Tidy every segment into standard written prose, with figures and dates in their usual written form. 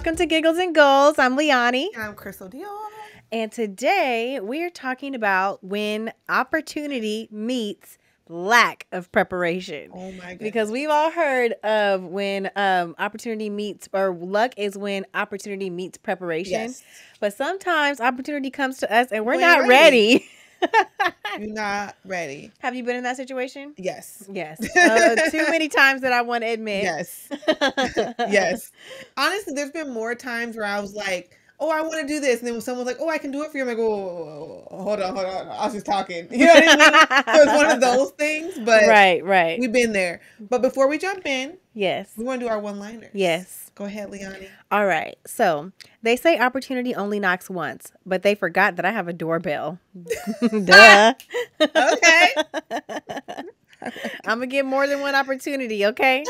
welcome to Giggles and Goals. I'm Leonie. And I'm Crystal-Dior. And today we are talking about when opportunity meets lack of preparation. Oh my goodness. Because we've all heard of when opportunity meets, or luck is when opportunity meets preparation. Yes. But sometimes opportunity comes to us and we're We not ain't ready. You're not ready. Have you been in that situation? Yes. Yes. Too many times that I want to admit. Yes. Yes. Honestly, there's been more times where I was like, oh, I want to do this. And then when someone's like, oh, I can do it for you, I'm like, oh, hold on. I was just talking. You know what I mean? So it's one of those things, but right. We've been there. But before we jump in, yes, we want to do our one-liners. Yes. Go ahead, Leonie. All right. So they say opportunity only knocks once, but they forgot that I have a doorbell. Duh. Okay. I'm going to get more than one opportunity, okay?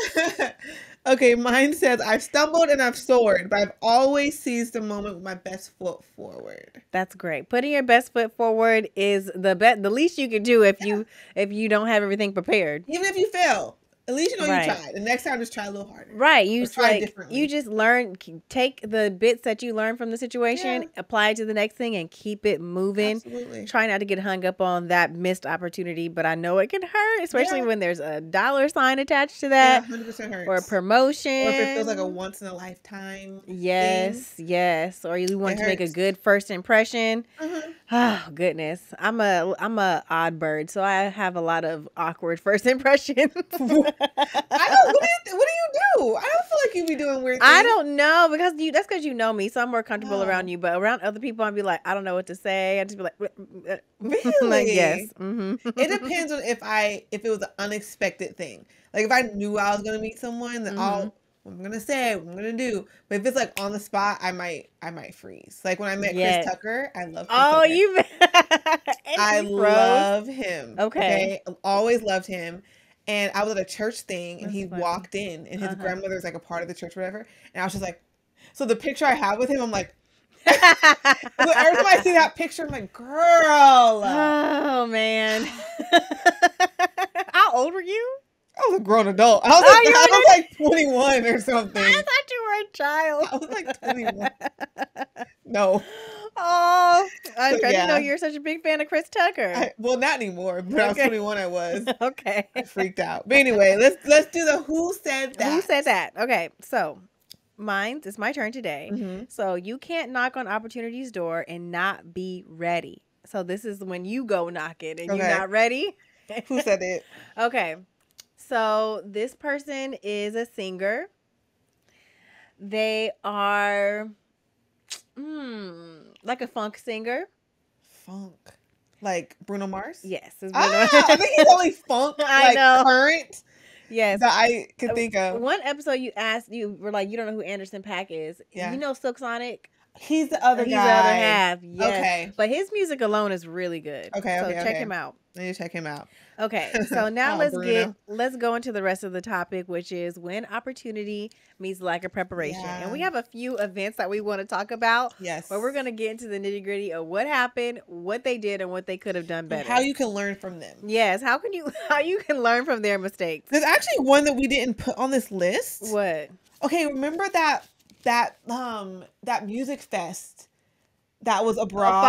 Okay, mine says, I've stumbled and I've soared, but I've always seized the moment with my best foot forward. That's great. Putting your best foot forward is the least you can do if you don't have everything prepared. Even if you fail, at least you know Right. you tried. The next time, just try a little harder. Right. Or try differently. You just learn, take the bits that you learn from the situation, apply it to the next thing, and keep it moving. Absolutely. Try not to get hung up on that missed opportunity, but I know it can hurt, especially when there's a dollar sign attached to that. 100% hurts. Or a promotion. Or if it feels like a once in a lifetime Yes, thing. Yes. Or you want It to make a hurts. good first impression. Mm-hmm. Oh goodness. I'm a odd bird, so I have a lot of awkward first impressions. I don't. What do you do? I don't feel like you be doing weird things. I don't know, because that's because you know me, so I'm more comfortable No. around you. But around other people, I'd be like, I don't know what to say. I'd just be like, Really? like yes. Mm-hmm. It depends on if it was an unexpected thing. Like if I knew I was gonna meet someone, then I'm gonna say what I'm gonna do. But if it's like on the spot, I might freeze. Like when I met Chris Tucker, I love Chris Tucker. You. I love him. Okay. I've always loved him. And I was at a church thing, and That's he funny. walked in, and his grandmother's like a part of the church, or whatever. And I was just like, so the picture I have with him, I'm like, every time I see that picture, I'm like, girl. Oh man. How old were you? I was a grown adult. I was like 21 or something. I thought you were a child. I was like 21. No. Oh, I So, didn't know you're such a big fan of Chris Tucker. Well, not anymore, but I was 21. I was. Okay. I freaked out. But anyway, let's do the who said that. Who said that? Okay, so it's my turn today. Mm-hmm. So you can't knock on opportunity's door and not be ready. So this is when you go knocking and you're not ready. Who said it? Okay. So this person is a singer. They are like a funk singer. Funk. Like Bruno Mars? Yes. It's Bruno. I think he's only funk, I know. current. Yes. That I could think of. One episode you were like, you don't know who Anderson .Paak is. Yeah. You know Silk Sonic? He's the other guy. He's the other half. Yes. Okay. But his music alone is really good. Okay. So Okay. check him out. I need to check him out. Okay. So now Bruno. let's go into the rest of the topic, which is when opportunity meets lack of preparation. Yeah. And we have a few events that we want to talk about. Yes. But we're going to get into the nitty-gritty of what happened, what they did, and what they could have done better. How you can learn from them. Yes. How you can learn from their mistakes. There's actually one that we didn't put on this list. What? Okay, remember that music fest that was abroad?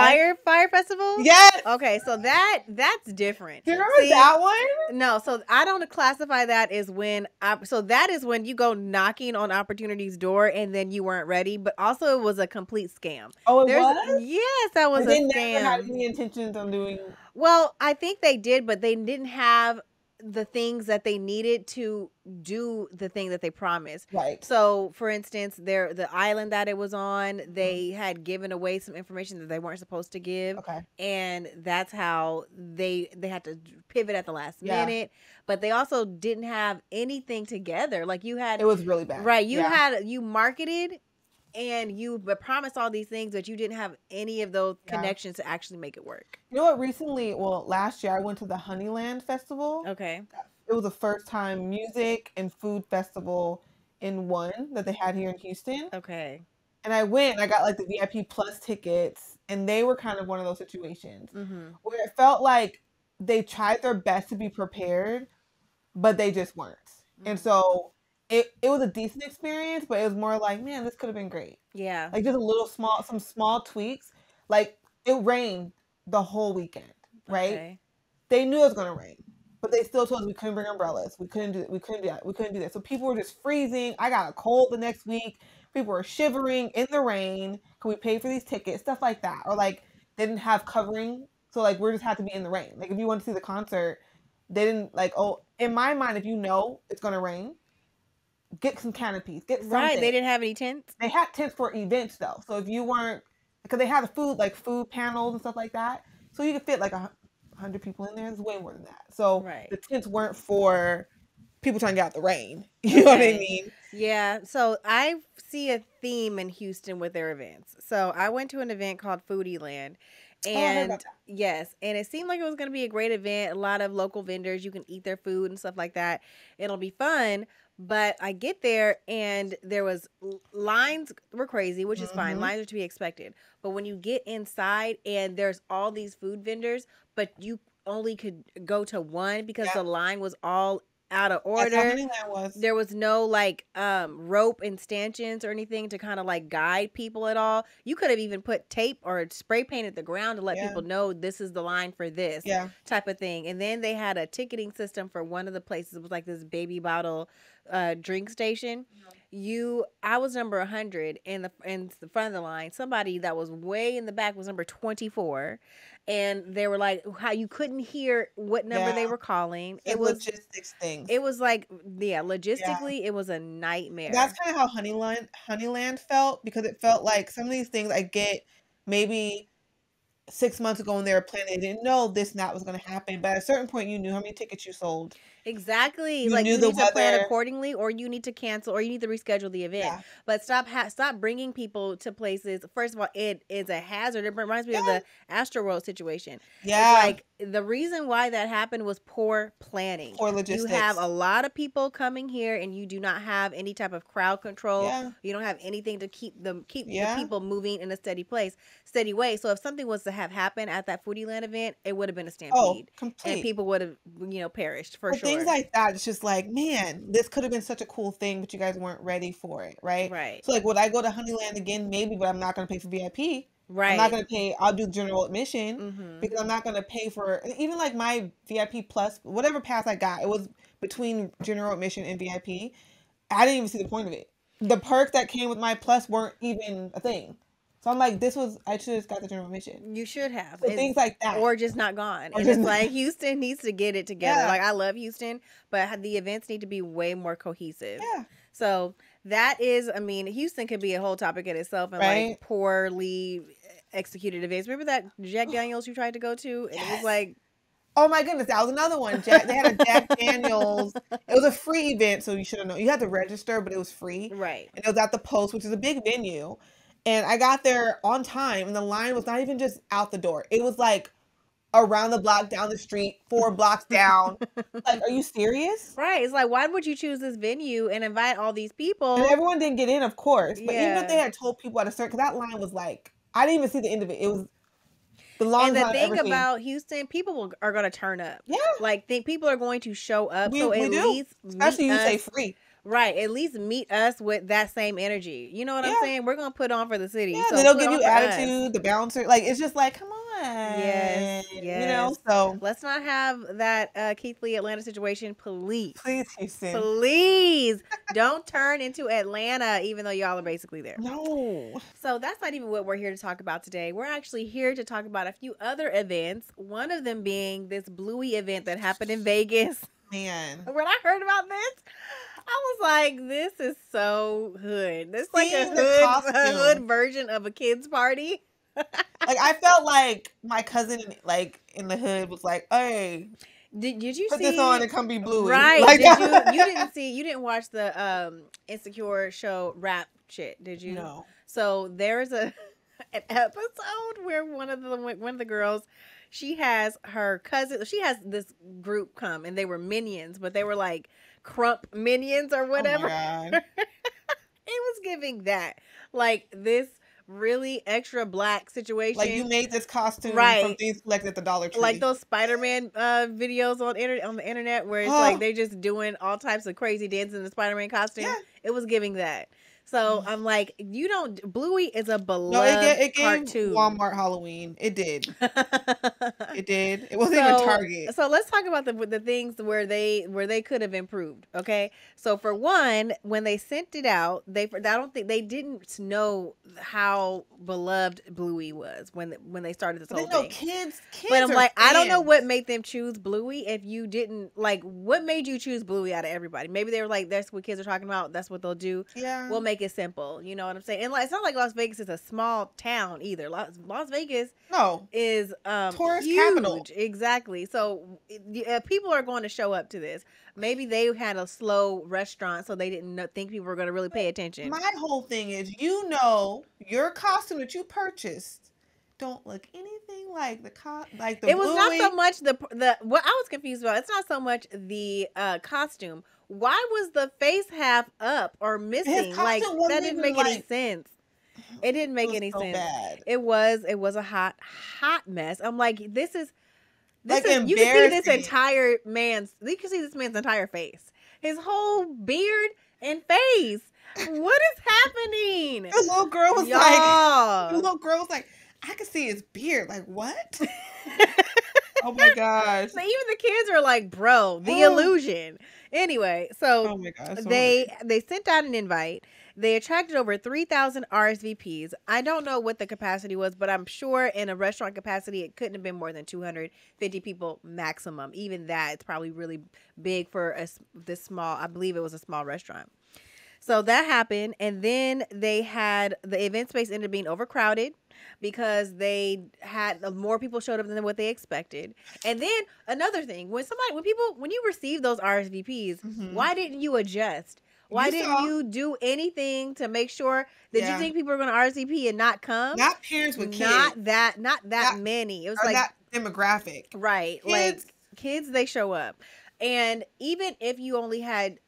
Fire festival? Yes. Okay, so that's different. Do you remember that one? No, so I don't classify that as when. So that is when you go knocking on opportunity's door and then you weren't ready. But also, it was a complete scam. Oh, it was? Yes, that was They a never had scam. any intentions on doing. Well, I think they did, but they didn't have the things that they needed to do the thing that they promised. Right. So, for instance, the island that it was on, they had given away some information that they weren't supposed to give. Okay. And that's how they had to pivot at the last minute. But they also didn't have anything together. Like you had, It was really bad. right? You marketed and you promised all these things, but you didn't have any of those connections to actually make it work. You know what? Recently, last year I went to the Honeyland Festival. Okay. It was the first time music and food festival in one that they had here in Houston. Okay. And I went and I got like the VIP plus tickets, and they were kind of one of those situations where it felt like they tried their best to be prepared, but they just weren't. And so it was a decent experience, but it was more like, man, this could have been great. Yeah. Like just a little some small tweaks. Like it rained the whole weekend, right? Okay. They knew it was gonna rain, but they still told us we couldn't bring umbrellas. We couldn't do that. We couldn't do that. We couldn't do that. So people were just freezing. I got a cold the next week. People were shivering in the rain. Can we pay for these tickets? Stuff like that. Or like they didn't have covering. So like we just had to be in the rain. Like if you want to see the concert, they didn't like, oh, in my mind, if you know it's gonna rain, get some canopies, get something. Right, they didn't have any tents? They had tents for events though. So if you weren't, because they had the food, like food panels and stuff like that. So you could fit like 100 people in there. It's way more than that. So Right. the tents weren't for people trying to get out the rain. You know what I mean? Yeah. So I see a theme in Houston with their events. So I went to an event called Foodie Land. And yes, and it seemed like it was going to be a great event. A lot of local vendors, you can eat their food and stuff like that. It'll be fun. But I get there and there was lines were crazy, which is fine. Lines are to be expected. But when you get inside and there's all these food vendors, but you only could go to one because the line was all out of order. There was no like rope and stanchions or anything to kind of like guide people at all. You could have even put tape or spray painted the ground to let people know this is the line for this type of thing. And then they had a ticketing system for one of the places. It was like this baby bottle drink station. I was number 100 in the front of the line. Somebody that was way in the back was number 24. And they were like, how you couldn't hear what number they were calling. It was logistics things. It was like, logistically, it was a nightmare. That's kind of how Honeyland felt, because it felt like some of these things I get maybe 6 months ago when they were planning, they didn't know this and that was going to happen. But at a certain point, you knew how many tickets you sold. Exactly. Like you need to plan accordingly, or you need to cancel, or you need to reschedule the event. Yeah. But stop bringing people to places. First of all, it is a hazard. It reminds me of the Astroworld situation. Yeah. It's like the reason why that happened was poor planning. Poor logistics. You have a lot of people coming here, and you do not have any type of crowd control. Yeah. You don't have anything to keep the people moving in a steady way. So if something was to have happened at that Foodie Land event, it would have been a stampede. Oh, complete. And people would have perished for sure. Things like that, it's just like, man, this could have been such a cool thing, but you guys weren't ready for it, right? Right. So like, would I go to Honeyland again? Maybe, but I'm not going to pay for VIP. Right. I'm not going to pay. I'll do general admission because I'm not going to pay for even like my VIP plus, whatever pass I got. It was between general admission and VIP. I didn't even see the point of it. The perks that came with my plus weren't even a thing. So I'm like, I should have just got the general admission. You should have. So things like that. Or just not gone. And it's like, Houston needs to get it together. Yeah. Like, I love Houston, but the events need to be way more cohesive. Yeah. So that is, Houston could be a whole topic in itself, and like poorly executed events. Remember that Jack Daniels you tried to go to? And it was like, oh my goodness, that was another one. They had a Jack Daniels. It was a free event, so you should have known. You had to register, but it was free. Right. And it was at the Post, which is a big venue. And I got there on time, and the line was not even just out the door. It was like around the block, down the street, 4 blocks down. Like, are you serious? Right. It's like, why would you choose this venue and invite all these people? And everyone didn't get in, of course. But even if they had told people at a certain, because that line was like, I didn't even see the end of it. It was the longest line I've ever seen. And the thing about Houston, people are going to turn up. Yeah. Like, people are going to show up. So at least especially you say free. Right, at least meet us with that same energy. You know what I'm saying? We're gonna put on for the city. Yeah, so they'll give you attitude, the bouncer. Like, it's just like, come on. Yes. You know, so let's not have that Keith Lee Atlanta situation, please. Please, Houston. Please don't turn into Atlanta, even though y'all are basically there. No. So that's not even what we're here to talk about today. We're actually here to talk about a few other events. One of them being this Bluey event that happened in Vegas. Man. When I heard about this, I was like, this is so hood. This is like a hood version of a kid's party. Like, I felt like my cousin, like, in the hood was like, hey, did you put this on and come be Bluey. Right. Like, you didn't watch the Insecure show rap shit, did you? No. So there's an episode where one of the girls, she has her cousin, she has this group come, and they were minions, but they were like Crump minions or whatever. Oh my God. It was giving that. Like, this really extra black situation. Like you made this costume from right. things collected at the Dollar Tree. Like those Spider-Man videos on the internet where it's like they just doing all types of crazy dances in the Spider-Man costume. Yeah. It was giving that. So I'm like, you don't. Bluey is a beloved it gave cartoon. Walmart Halloween. It did. It did. It wasn't even Target. So let's talk about the things where they could have improved. Okay. So for one, when they sent it out, I don't think they didn't know how beloved Bluey was when they started this whole thing. Kids. But I'm like, fans. I don't know what made them choose Bluey. If you didn't like, what made you choose Bluey out of everybody? Maybe they were like, that's what kids are talking about. That's what they'll do. Yeah. We'll make it simple. You know what I'm saying? And like, it's not like Las Vegas is a small town either. Las Vegas is tourist huge. capital. Exactly. So people are going to show up to this. Maybe they had a slow restaurant, so they didn't think people were going to really pay attention. My whole thing is, your costume that you purchased don't look anything like the It was not so much the what I was confused about. It's not so much the costume. Why was the face half up or missing? Like that didn't make any sense. It didn't make any sense. Bad. It was a hot mess. I'm like, this is you can see this you can see this man's entire face. His whole beard and face. What is happening? The little girl was like, I could see his beard. Like, what? Oh my gosh. So even the kids are like, bro, the illusion. Anyway, so oh my gosh, they sent out an invite. They attracted over 3,000 RSVPs. I don't know what the capacity was, but I'm sure in a restaurant capacity, it couldn't have been more than 250 people maximum. Even that, it's probably really big for this small. I believe it was a small restaurant. So that happened, and then they had the event space ended up being overcrowded because they had more people showed up than what they expected. And then another thing, when you receive those RSVPs, why didn't you adjust? Why didn't you do anything to make sure that you think people are going to RSVP and not come? Not parents with kids. Not that many. It was like that demographic. Right. Kids, they show up. And even if you only had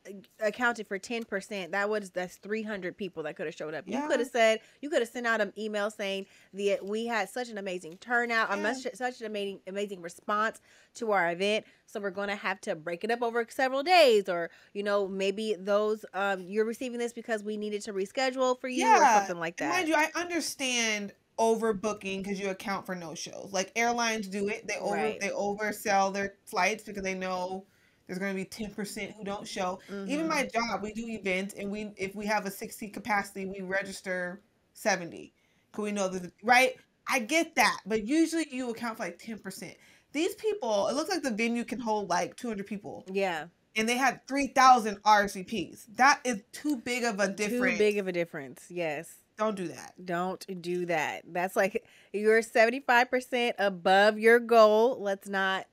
accounted for 10%, that's 300 people that could have showed up. Yeah. You could have sent out an email saying that we had such an amazing turnout, such an amazing response to our event. So we're going to have to break it up over several days, or maybe those you're receiving this because we needed to reschedule for you or something like that. And mind you, I understand overbooking because you account for no shows. Like airlines do it. They oversell their flights because they know there's going to be 10% who don't show. Even my job, we do events, and if we have a 60 capacity, we register 70. Because we know that, right? I get that, but usually you account for like 10%. These people, it looks like the venue can hold like 200 people. Yeah. And they had 3,000 RSVPs. That is too big of a difference. Too big of a difference, yes. Don't do that. Don't do that. That's like you're 75% above your goal. Let's not.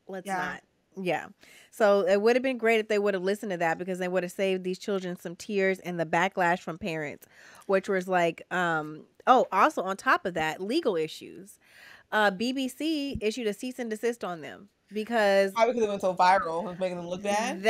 Yeah. So it would have been great if they would have listened to that, because they would have saved these children some tears and the backlash from parents, which was like, also on top of that, legal issues. BBC issued a cease and desist on them because it went so viral and making them look bad.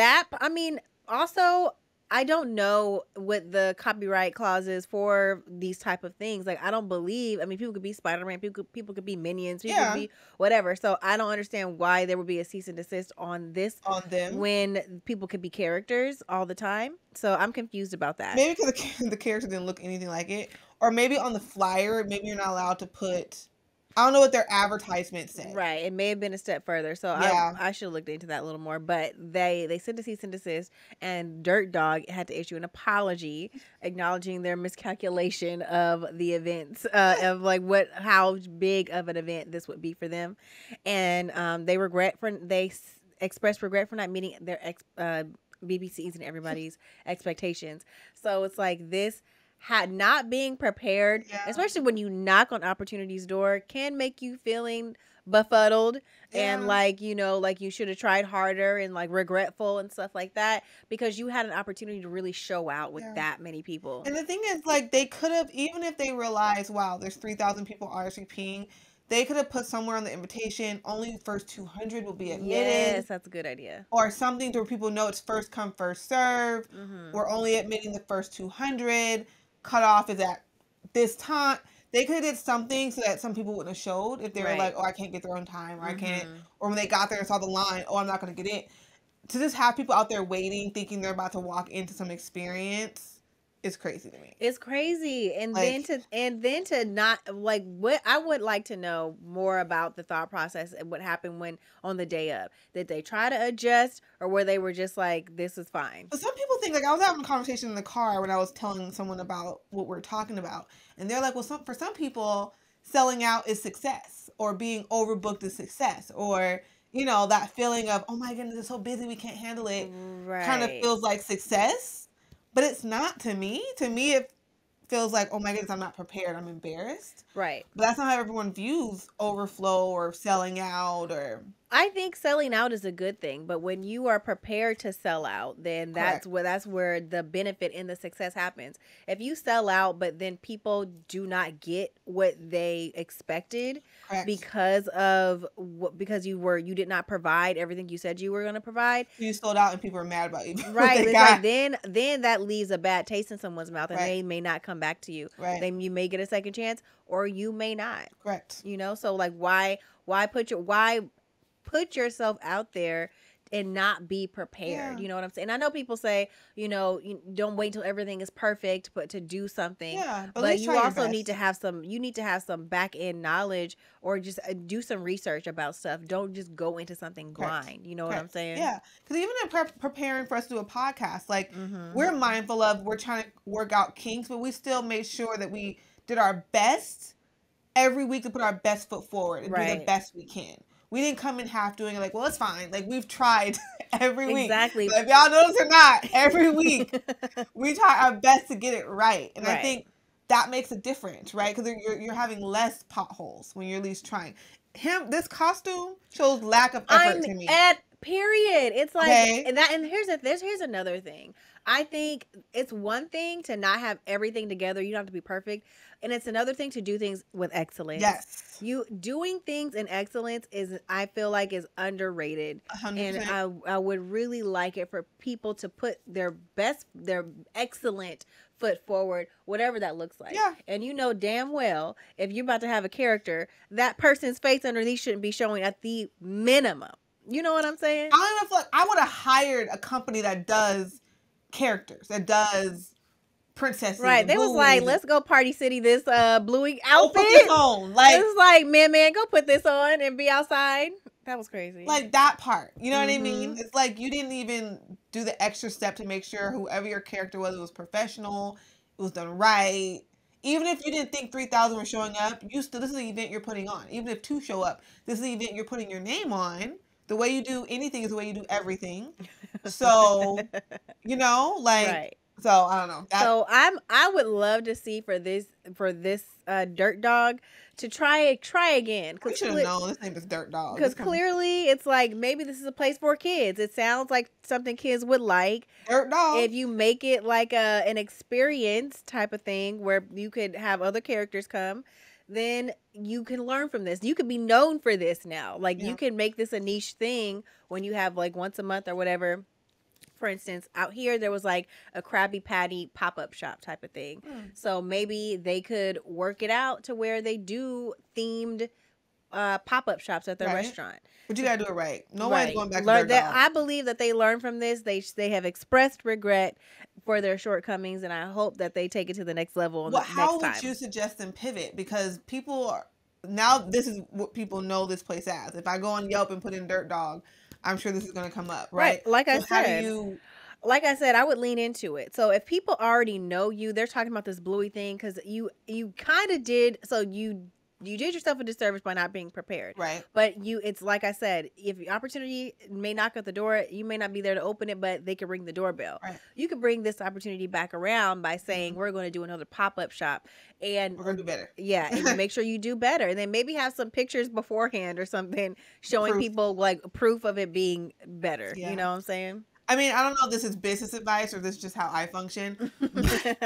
Also, I don't know what the copyright clause is for these type of things. Like, I don't believe, people could be Spider-Man, people could be Minions, people could be whatever. So I don't understand why there would be a cease and desist on them when people could be characters all the time. So I'm confused about that. Maybe because the character didn't look anything like it. Or maybe on the flyer, maybe you're not allowed to put, I don't know what their advertisement said. Right. It may have been a step further. So I should have looked into that a little more. But they sent a cease and desist, and Dirt Dog had to issue an apology acknowledging their miscalculation of the events, of like how big of an event this would be for them. And they expressed regret for not meeting their BBC's and everybody's expectations. So it's like this not being prepared, especially when you knock on opportunity's door, can make you feeling befuddled and like you should have tried harder and like regretful and stuff like that, because you had an opportunity to really show out with that many people. And the thing is, like, they could have, even if they realized, wow, there's 3,000 people RSVPing, they could have put somewhere on the invitation, only the first 200 will be admitted. Yes, that's a good idea. Or something to where people know it's first come, first serve. We're only admitting the first 200. Cutoff is at this time. they could have did something so that some people wouldn't have showed if they were like, oh, I can't get there on time, or I can't, or when they got there and saw the line, oh, I'm not going to get in. To just have people out there waiting, thinking they're about to walk into some experience is crazy to me. It's crazy. And like, then to not, like, what I would like to know more about the thought process and what happened when on the day of. Did they try to adjust, or were they were just like, this is fine? But some people think, like, I was having a conversation in the car when I was telling someone about what we're talking about, and they're like, well, for some people, selling out is success, or being overbooked is success, or, you know, that feeling of, oh my goodness, it's so busy, we can't handle it, kind of feels like success. But it's not to me. To me, it feels like, oh my goodness, I'm not prepared. I'm embarrassed. Right. But that's not how everyone views overflow or selling out or... I think selling out is a good thing, but when you are prepared to sell out, then that's where the benefit and the success happens. If you sell out, but then people do not get what they expected because you did not provide everything you said you were going to provide. You sold out and people are mad about you. Right. It's like then that leaves a bad taste in someone's mouth, and they may not come back to you. Right. Then you may get a second chance, or you may not. Correct. You know, so like why put yourself out there and not be prepared. You know what I'm saying? I know people say, you know, don't wait until everything is perfect, but to do something. Yeah, but you also need to have some back end knowledge, or just do some research about stuff. Don't just go into something blind. You know what I'm saying? Yeah, because even in preparing for us to do a podcast, like we're mindful of, we're trying to work out kinks, but we still made sure that we did our best every week to put our best foot forward and do the best we can. We didn't come in half doing it like, well, it's fine. Like, we've tried every week. Exactly. But if y'all notice or not, every week we try our best to get it right. And I think that makes a difference, right? Because you're having less potholes when you're at least trying. This costume shows lack of effort to me. Period. It's like, and here's another thing. I think it's one thing to not have everything together. You don't have to be perfect. And it's another thing to do things with excellence. Yes. You doing things in excellence I feel like is underrated. 100%. And I would really like it for people to put their excellent foot forward, whatever that looks like. Yeah. And you know damn well, if you're about to have a character, that person's face underneath shouldn't be showing at the minimum. You know what I'm saying? I don't even feel like I would have hired a company that does characters, that does princesses. Right. They was like, let's go Party City this Bluey outfit. It was like, man, go put this on and be outside. That was crazy. Like that part. You know what I mean? It's like you didn't even do the extra step to make sure whoever your character was, it was professional, it was done right. Even if you didn't think 3,000 were showing up, this is the event you're putting on. Even if 2 show up, this is the event you're putting your name on. The way you do anything is the way you do everything. So, you know, like, so I don't know. So I would love to see for this Dirt Dog to try again. We should have known this name is Dirt Dog. Because clearly it's like, maybe this is a place for kids. It sounds like something kids would like. Dirt Dog. If you make it like an experience type of thing where you could have other characters come, then you can learn from this. You could be known for this now. Like, you can make this a niche thing when you have like once a month or whatever. For instance, out here, there was like a Krabby Patty pop-up shop type of thing. So maybe they could work it out to where they do themed pop-up shops at their restaurant. But you got to do it right. No one's going back to their dog. I believe that they learn from this. They have expressed regret for their shortcomings, and I hope that they take it to the next level next time. How would you suggest them pivot? Because people are... Now, this is what people know this place as. If I go on Yelp and put in Dirt Dog, I'm sure this is going to come up, right? Like I said, I would lean into it. So if people already know you, they're talking about this Bluey thing because you kind of did. So you did yourself a disservice by not being prepared, right? But it's like I said, if the opportunity may knock at the door, you may not be there to open it, but they could ring the doorbell. Right. You could bring this opportunity back around by saying we're going to do another pop-up shop, and we're going to do better. Yeah, and make sure you do better, and then maybe have some pictures beforehand or something showing people like proof of it being better. Yeah. You know what I'm saying? I mean, I don't know if this is business advice or this is just how I function. I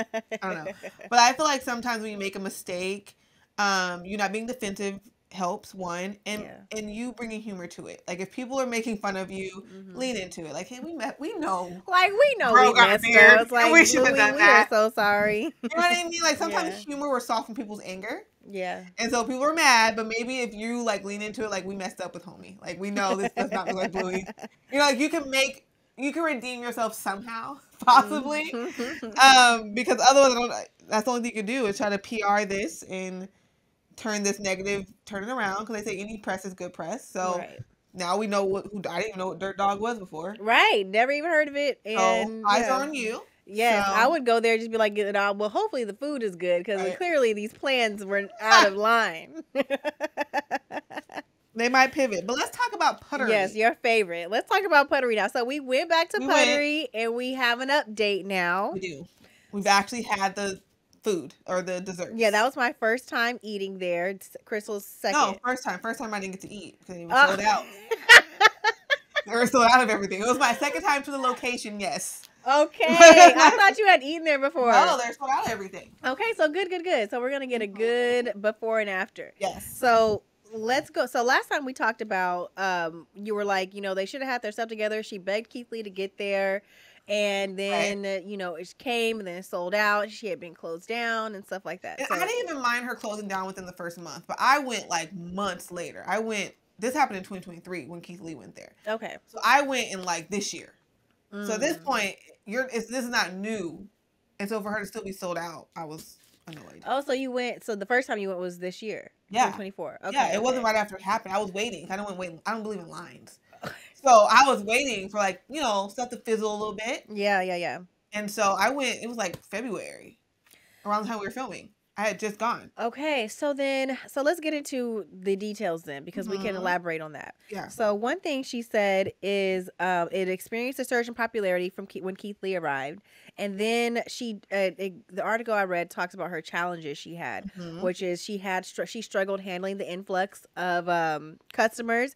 don't know, but I feel like sometimes when you make a mistake, you not being defensive helps, one, and you bringing humor to it. Like, if people are making fun of you, lean into it. Like, hey, we know. Like, we know we messed up. It's like, we should have done that. We are so sorry. You know what I mean? Like, sometimes humor will soften people's anger. Yeah. And so people were mad, but maybe if you like lean into it, like we messed up with homie. Like we know this does not look like Bluey. You know, like you can redeem yourself somehow, possibly. Because otherwise that's the only thing you can do is try to PR this and turn this negative, turn it around. Because they say any press is good press. So now we know who I didn't even know what Dirt Dog was before. Right. Never even heard of it. And so eyes are on you. Yes, so. I would go there and just be like, get it out. Well, hopefully the food is good because clearly these plans were out of line. They might pivot, but let's talk about Puddery. Yes, your favorite. Let's talk about Puddery now. So we went back to Puddery and we have an update now. We do. We've actually had the food or the dessert. Yeah, that was my first time eating there. It's Crystal's second. No, first time. First time I didn't get to eat because they were sold out. They were sold out of everything. It was my second time to the location. Yes. Okay, I thought you had eaten there before. No, they're sold out of everything. Okay, so good. So we're gonna get a good before and after. Yes. So let's go. So last time we talked about, you were like, they should have had their stuff together. She begged Keith Lee to get there, and then it came and then it sold out. She had been closed down and stuff like that. And so, I didn't even mind her closing down within the first month, but I went like months later. This happened in 2023 when Keith Lee went there. Okay. So I went in like this year. So at this point, this is not new, and so for her to still be sold out, I was annoyed. Oh, so you went. So the first time you went was this year, 2024. Okay. Yeah, it wasn't right after it happened. I was waiting. I don't believe in lines. So I was waiting for stuff to fizzle a little bit. Yeah. And so I went. It was like February, around the time we were filming. I had just gone. Okay, so let's get into the details then, because we can elaborate on that. Yeah. So one thing she said is it experienced a surge in popularity from when Keith Lee arrived, and then the article I read talks about her challenges she had, which is she struggled handling the influx of customers,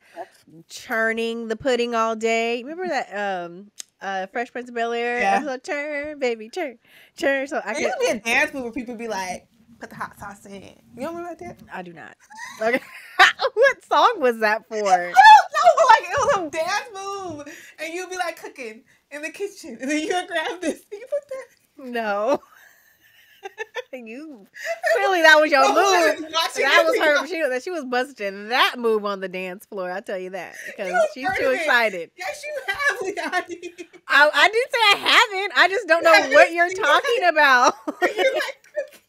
churning the pudding all day. Remember that Fresh Prince of Bel-Air? Yeah. So turn, baby, turn. So There used to be a dance move where people be like, put the hot sauce in. You don't remember that? I do not. Okay. What song was that for? I don't know, but like it was a dance move, and you'd be like cooking in the kitchen, and then you would grab this. You put that. No. You clearly that was your move. That was her. She was busting that move on the dance floor. I tell you that because she's too excited. Yes, you have, Leonie. I didn't say I haven't. I just don't know what you're talking about. You're like cooking.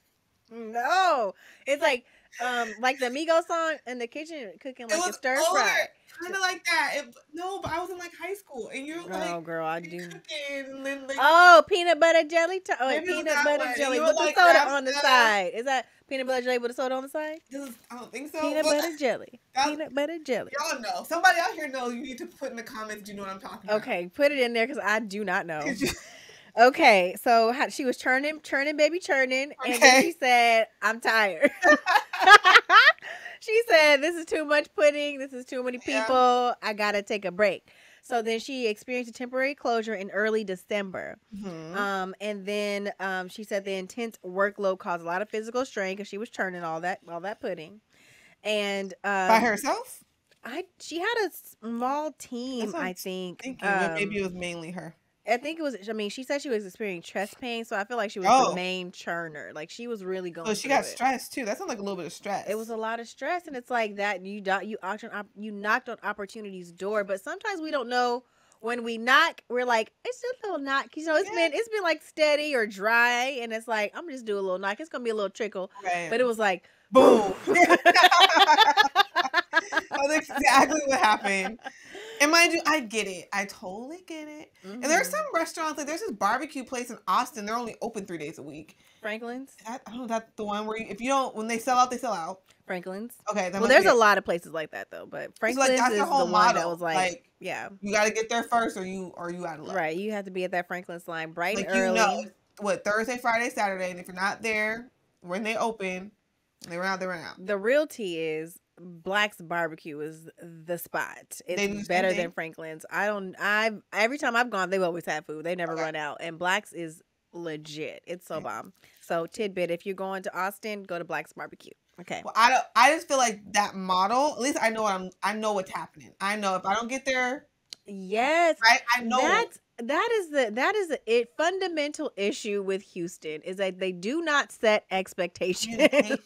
No, it's like the Migos song in the kitchen cooking like a stir fry. Kind of like that. But I was in like high school, and you're like, oh girl, I do. Cooking, and then, peanut butter jelly. Peanut butter jelly with the soda on the side. Is that peanut butter jelly with the soda on the side? I don't think so. Peanut butter jelly. Peanut butter jelly. Y'all know. Somebody out here knows. You need to put in the comments. Do you know what I'm talking about? Okay, put it in there because I do not know. Okay, so she was churning, baby, churning, and then she said, "I'm tired." She said, "This is too much pudding. This is too many people. I gotta take a break." So then she experienced a temporary closure in early December. And then she said the intense workload caused a lot of physical strain because she was churning all that pudding. And by herself? She had a small team, I think. Maybe it was mainly her. I think it was. I mean, she said she was experiencing chest pain, so I feel like she was the main churner. Like she was really going. So she got stressed too. That sounds like a little bit of stress. It was a lot of stress, and it's like that. You knocked on opportunity's door, but sometimes we don't know when we knock. We're like, it's just a little knock. It's been like steady or dry, and it's like I'm just do a little knock. It's gonna be a little trickle, right. But it was like boom. That's exactly what happened. And mind you, I get it. I totally get it. And there's some restaurants, like there's this barbecue place in Austin. They're only open 3 days a week. Franklin's? I don't know. That's the one where when they sell out, they sell out. Franklin's? Okay. Well, there's a lot of places like that though, but Franklin's is the one that was like, yeah. You got to get there first or you out of luck. Right. You have to be at that Franklin's line bright and early. Thursday, Friday, Saturday. And if you're not there when they open, they run out. The real tea is Black's Barbecue is the spot. It's better than Franklin's. Every time I've gone, they've always had food. They never run out. And Black's is legit. It's so bomb. So tidbit, if you're going to Austin, go to Black's Barbecue. Okay. Well, I just feel like that model, at least I know what's happening. I know if I don't get there. Yes. Right? I know that is a fundamental issue with Houston is that they do not set expectations.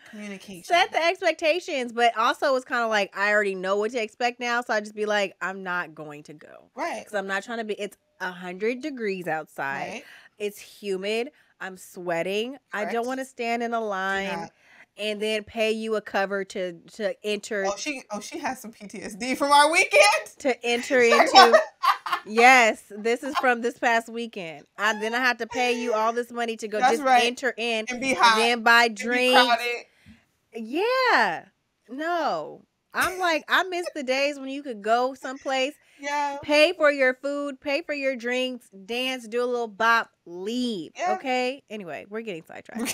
Communication. Set the expectations, but also it's kind of like I already know what to expect now, so I just be like, I'm not going to go, right? Because I'm not trying to be. It's 100 degrees outside. Right. It's humid. I'm sweating. Correct. I don't want to stand in a line and then pay you a cover to enter. She has some PTSD from our weekend to enter into. Yes, this is from this past weekend. Then I have to pay you all this money to go enter in and be hot and then buy drinks. Yeah. No. I'm like, I miss the days when you could go someplace, pay for your food, pay for your drinks, dance, do a little bop, leave. Yeah. Okay? Anyway, we're getting sidetracked.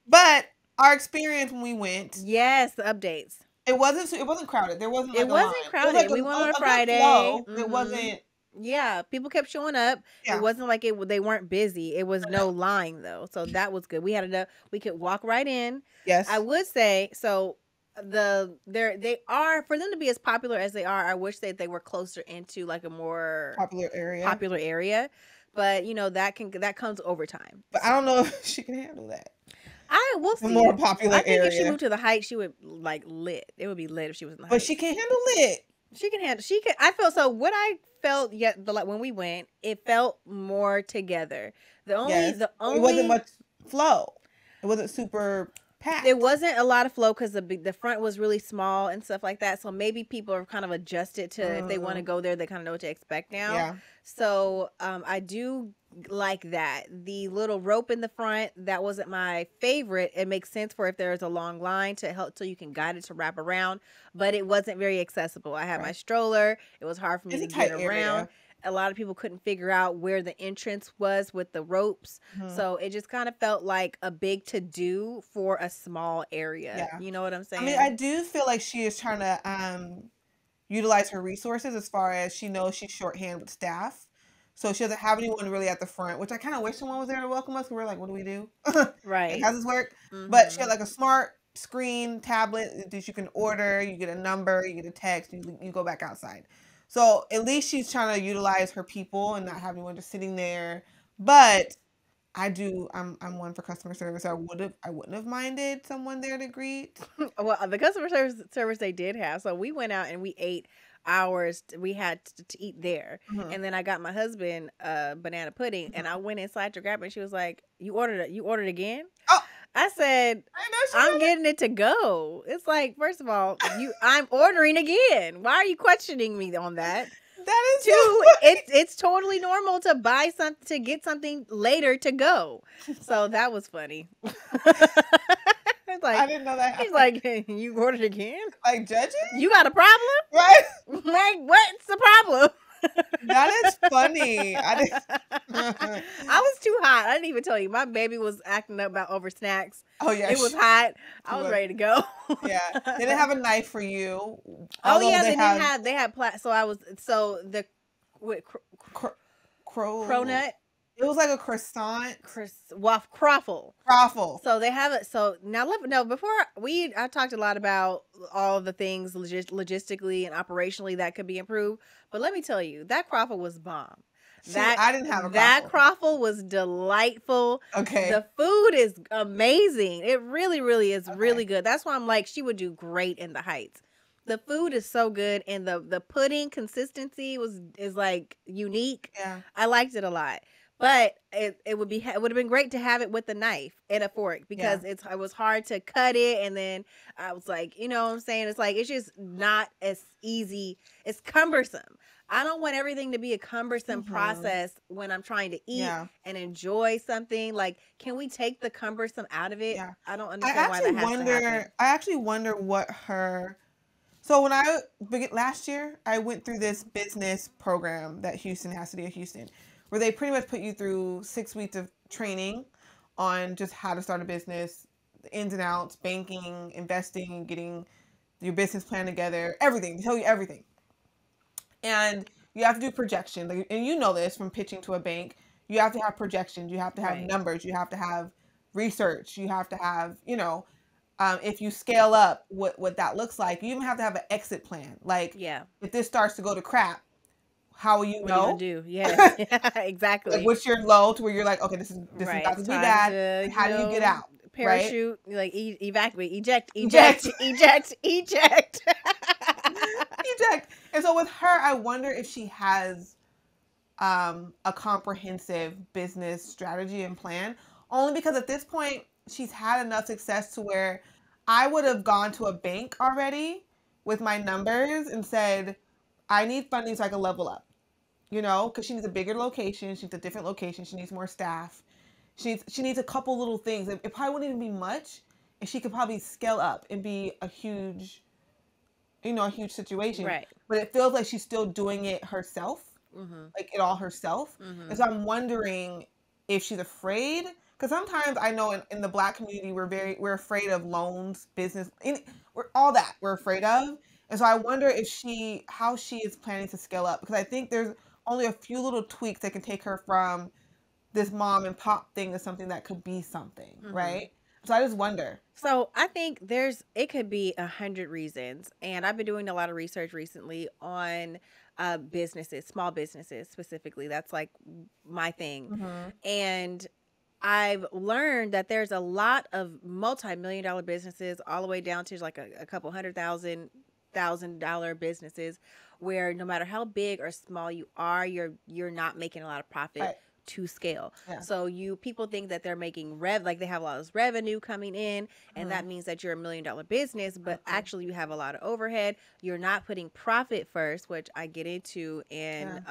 But our experience when we went. Yes, the updates. It wasn't crowded. There wasn't like it wasn't crowded. It was like we went on a Friday. Mm-hmm. It wasn't. Yeah, people kept showing up. Yeah. It wasn't like they weren't busy. It was no line though, so that was good. We had enough. We could walk right in. Yes, I would say so. They are, for them to be as popular as they are. I wish that they were closer into like a more popular area. But that comes over time. But I don't know if she can handle that. I will see. The more popular area. I think if she moved to the Heights, she would like lit. It would be lit if she was in the Heights. But she can't handle lit. She can handle. She can. I feel so. What I felt when we went, it felt more together. The only it wasn't much flow. It wasn't super packed. It wasn't a lot of flow because the front was really small and stuff like that. So maybe people are kind of adjusted to if they want to go there, they kind of know what to expect now. Yeah. So I do like that. The little rope in the front, that wasn't my favorite. It makes sense for if there's a long line to help so you can guide it to wrap around, but it wasn't very accessible. I had my stroller. It was hard for me to get around. Area. A lot of people couldn't figure out where the entrance was with the ropes. Mm-hmm. So it just kind of felt like a big to-do for a small area. Yeah. You know what I'm saying? I mean, I do feel like she is trying to utilize her resources as far as she knows she's shorthand with staff. So she doesn't have anyone really at the front, which I kind of wish someone was there to welcome us. We were like, what do we do? Right. Like, how does this work? Mm-hmm. But she had like a smart screen tablet that you can order. You get a number, you get a text, you go back outside. So at least she's trying to utilize her people and not have anyone just sitting there. But I'm one for customer service. I wouldn't have minded someone there to greet. Well, the customer service they did have. So we went out and we ate hours. We had to eat there. Mm-hmm. And then I got my husband banana pudding, and I went inside to grab it, and she was like, You ordered again? Oh. I said, I'm getting it to go. It's like, first of all, I'm ordering again. Why are you questioning me on that? That is two. It's totally normal to buy something, to get something later to go. So that was funny. It's like, I didn't know that. He's like, hey, you ordered again? Like judging? You got a problem? Right? Like, what's the problem? That is funny. I was too hot. I didn't even tell you. My baby was acting up about over snacks. Oh yeah, it was hot. I was ready to go. Yeah, they didn't have a knife for you. Oh yeah, they didn't have. They had the cronut. It was like a croissant. Croffle. Croffle. So they have it. So now, before I talked a lot about all the things logistically and operationally that could be improved. But let me tell you, that croffle was bomb. I didn't have a croffle. That croffle was delightful. Okay. The food is amazing. It really, really is really good. That's why I'm like, she would do great in the Heights. The food is so good, and the pudding consistency is like unique. Yeah. I liked it a lot. But it would have been great to have it with a knife and a fork because it was hard to cut it, and then I was like, you know what I'm saying? It's like it's just not as easy. It's cumbersome. I don't want everything to be a cumbersome process when I'm trying to eat and enjoy something. Like, can we take the cumbersome out of it? Yeah. I don't understand why that has to happen. I actually wonder what her. So when last year, I went through this business program that Houston has to do in Houston, where they pretty much put you through 6 weeks of training on just how to start a business, the ins and outs, banking, investing, getting your business plan together, everything. They tell you everything. And you have to do projections. Like, and you know this from pitching to a bank. You have to have projections. You have to have numbers. You have to have research. You have to have, if you scale up, what that looks like. You even have to have an exit plan. Like, Yeah. if this starts to go to crap, how will you What know? are you gonna do? Yes. Exactly. Like, what's your low to where you're like, okay, this is Right. about to It's be time bad. to, And how do you get out? Right? parachute, like evacuate, eject, Eject. eject, eject. Eject. And so with her, I wonder if she has a comprehensive business strategy and plan. Only because at this point, she's had enough success to where I would have gone to a bank already with my numbers and said, I need funding so I can level up. You know, because she needs a bigger location. She needs a different location. She needs more staff. She needs a couple little things. It probably wouldn't even be much, and she could probably scale up and be a huge, a huge situation. Right. But it feels like she's still doing it herself, like it all herself. And so I'm wondering if she's afraid. Because sometimes I know in the Black community we're afraid of loans, business, we're afraid of. And so I wonder how she is planning to scale up, because I think there's only a few little tweaks that can take her from this mom and pop thing to something that could be something, right? So I just wonder. So I think it could be 100 reasons, and I've been doing a lot of research recently on businesses, small businesses specifically. That's like my thing, and I've learned that there's a lot of multi-million-dollar businesses, all the way down to like a couple $100,000 businesses, where no matter how big or small you are, you're not making a lot of profit. Right. To scale. Yeah. So people think that they're making like they have a lot of revenue coming in, and that means that you're $1 million business, but actually you have a lot of overhead. You're not putting profit first, which I get into in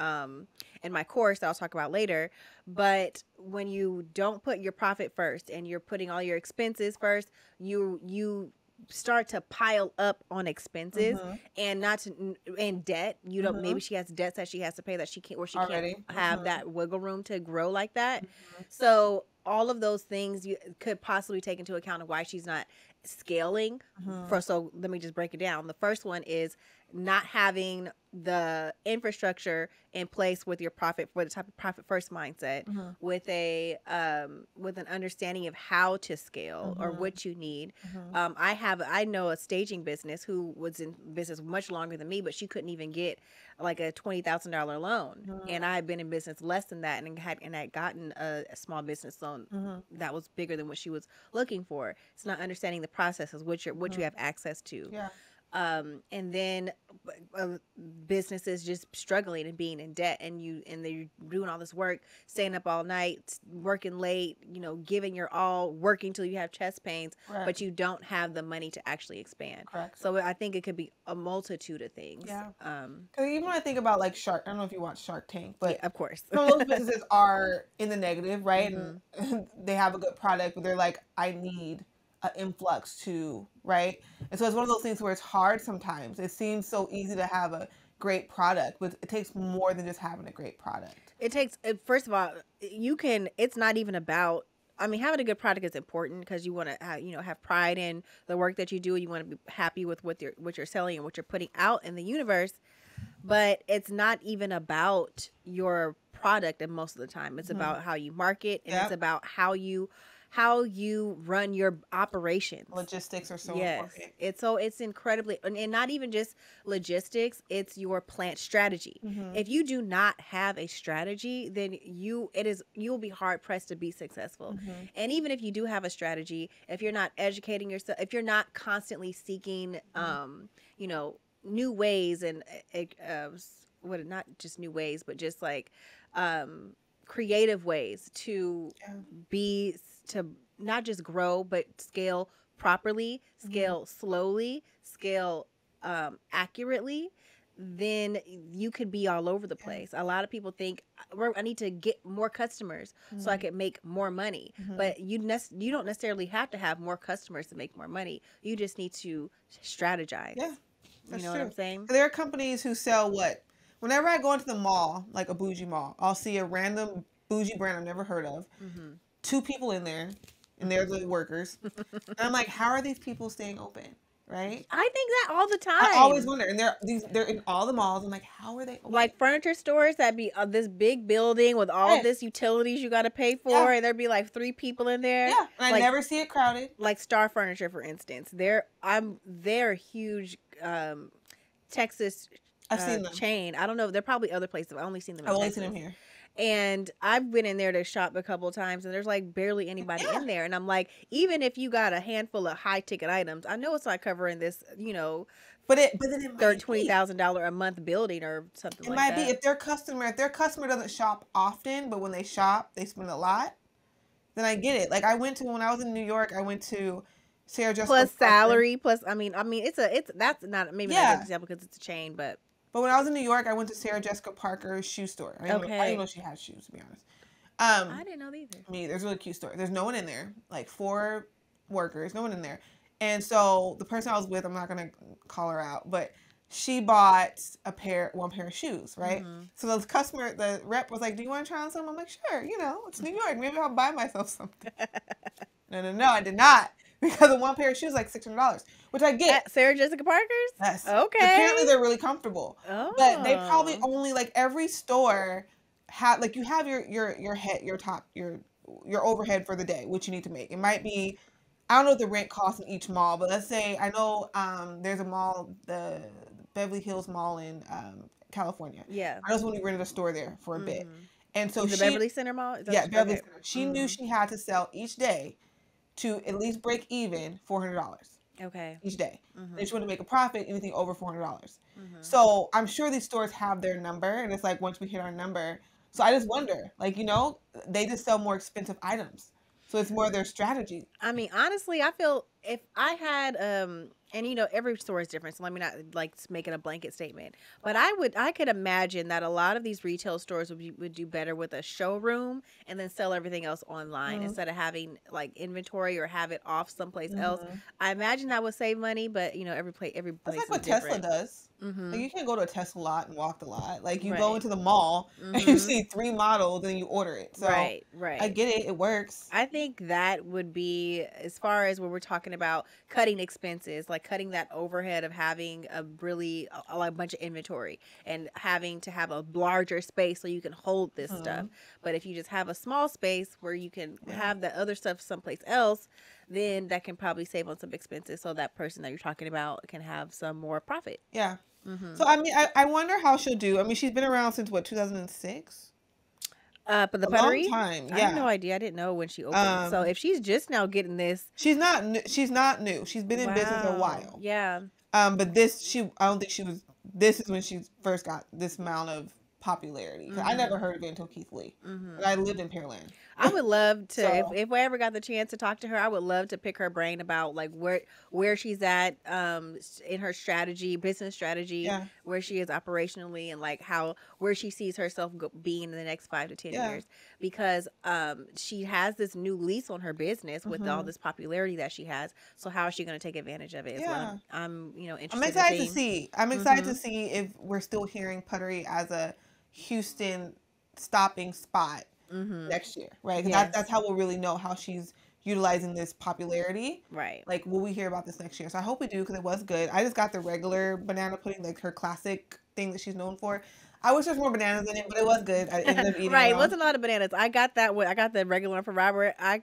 my course that I'll talk about later. But when you don't put your profit first and you're putting all your expenses first, you start to pile up on expenses and in debt. You don't, maybe she has debts that she has to pay that she can't, or she Already. can't have that wiggle room to grow like that. So all of those things you could possibly take into account of why she's not scaling. So let me just break it down. The first one is not having the infrastructure in place with your profit, for the type of profit first mindset, with an understanding of how to scale or what you need. I know a staging business who was in business much longer than me, but she couldn't even get like a $20,000 loan, and I had been in business less than that, and had gotten a small business loan that was bigger than what she was looking for. It's not understanding the processes, what you have access to. Yeah. And then businesses just struggling and being in debt, and they're doing all this work, staying up all night, working late, giving your all, working till you have chest pains, but you don't have the money to actually expand. Correct. So I think it could be a multitude of things. Yeah. Because even when I think about like Shark, I don't know if you watch Shark Tank, but yeah, of course, some of those businesses are in the negative, right? And they have a good product, but they're like, I need an influx to, right? And so it's one of those things where it's hard sometimes. It seems so easy to have a great product, but it takes more than just having a great product. It takes, first of all, it's not even about, having a good product is important because you want to have pride in the work that you do. You want to be happy with what you're selling and what you're putting out in the universe. But it's not even about your product, and most of the time it's about how you market, and it's about how you run your operations. Logistics are so important. It's incredibly, and not even just logistics, it's your plant strategy. If you do not have a strategy, then you'll be hard pressed to be successful. And even if you do have a strategy, if you're not educating yourself, if you're not constantly seeking new ways, and not just new ways, but just like creative ways to not just grow, but scale properly, scale slowly, scale accurately, then you could be all over the place. A lot of people think, I need to get more customers so I can make more money. But you don't necessarily have to have more customers to make more money. You just need to strategize. Yeah, that's true. What I'm saying? There are companies who sell what? Whenever I go into the mall, like a bougie mall, I'll see a random bougie brand I've never heard of. 2 people in there, and they're the workers. And I'm like, how are these people staying open? right? I think that all the I always time. wonder, and they're in all the malls. I'm like, how are they open? Like furniture stores that be this big building with all Right. this utilities you got to pay for, Yeah. and there'd be like 3 people in there. Yeah, and I Like never see it crowded. like Star Furniture, for instance. They're huge Texas I've seen them. chain. I don't know. They're probably other places. I've only seen them in I've only Texas. seen them here. And I've been in there to shop a couple of times, and there's like barely anybody Yeah. in there. And I'm like, even if you got a handful of high ticket items, I know it's not covering this, you know, but then it might $20,000 a month building or something it like might that. be if their customer doesn't shop often, but when they shop, they spend a lot. Then I get it. Like when I was in New York, I went to Sarah Jessica plus Parker. salary, plus I mean that's not maybe not a good example because it's a chain, but when I was in New York, I went to Sarah Jessica Parker's shoe store. I didn't know she had shoes, to be honest. I didn't know either. There's a really cute store. There's no one in there, like 4 workers, no one in there. And so the person I was with, I'm not gonna call her out, but she bought one pair of shoes, right? Mm-hmm. So the rep was like, "Do you want to try on some?" I'm like, "Sure, it's New York. Maybe I'll buy myself something." No, I did not. Because the one pair of shoes like $600, which I get. At Sarah Jessica Parker's? Yes. Okay. Apparently they're really comfortable. Oh. But they probably only like every store have like you have your overhead for the day, which you need to make. It might be, I don't know what the rent costs in each mall, but let's say I know there's a mall, the Beverly Hills Mall in California. Yeah. I just when we rented a store there for a bit. And so the Beverly Center Mall? Beverly Center. She knew she had to sell each day to at least break even $400. Okay. Each day. They just want to make a profit, anything over $400. So I'm sure these stores have their number, and it's like once we hit our number. So I just wonder, like, they just sell more expensive items. So it's more their strategy. I mean, honestly, I feel if I had and every store is different, so let me not like make it a blanket statement. But I could imagine that a lot of these retail stores would do better with a showroom and then sell everything else online instead of having like inventory or have it off someplace else. I imagine that would save money, but every place That's like what different. Tesla does. Like you can't go to a Tesla lot and walk the lot. Like you go into the mall and you see 3 models and you order it. So right. I get it. It works. I think that would be, as far as when we're talking about cutting expenses, like cutting that overhead of having a bunch of inventory and having to have a larger space so you can hold this stuff. But if you just have a small space where you can have the other stuff someplace else, then that can probably save on some expenses so that person that you're talking about can have some more profit. Yeah. So I mean, I wonder how she'll do. I mean, she's been around since what, 2006? But the Puddery, long time. Yeah. I have no idea. I didn't know when she opened. So if she's just now getting this, she's not new. She's been in business a while. Yeah. But I don't think she was. This is when she first got this amount of popularity. I never heard of it until Keith Lee. But I lived in Pearland. I would love to, if I ever got the chance to talk to her, I would love to pick her brain about like where she's at in her business strategy, where she is operationally, and like where she sees herself being in the next 5 to 10 years, because she has this new lease on her business with all this popularity that she has. So how is she going to take advantage of it? I'm interested. I'm excited to see. I'm excited to see if we're still hearing Puddery as a Houston stopping spot next year, right? Because that's how we'll really know how she's utilizing this popularity, right? Like, will we hear about this next year? So I hope we do, because it was good. I just got the regular banana pudding, like her classic thing that she's known for. I wish there's more bananas in it, but it was good. I ended up eating right, it wasn't a lot of bananas. I got that one. I got the regular one for Robert. I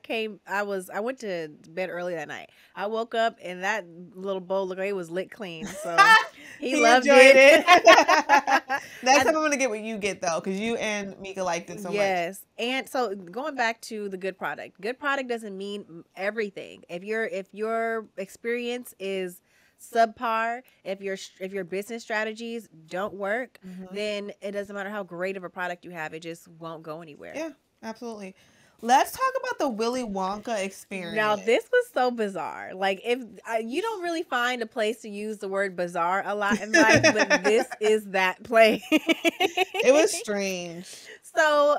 went to bed early that night. I woke up and that little bowl looked like it was licked clean. So he loved it. Next time I'm gonna get what you get though, because you and Mika liked it so much. Yes, and so going back to the good product. Good product doesn't mean everything. If your experience is subpar, if your business strategies don't work, then it doesn't matter how great of a product you have, it just won't go anywhere. Yeah, absolutely. Let's talk about the Willy Wonka experience. Now, this was so bizarre. Like, if you don't really find a place to use the word bizarre a lot in life, but this is that place. It was strange. So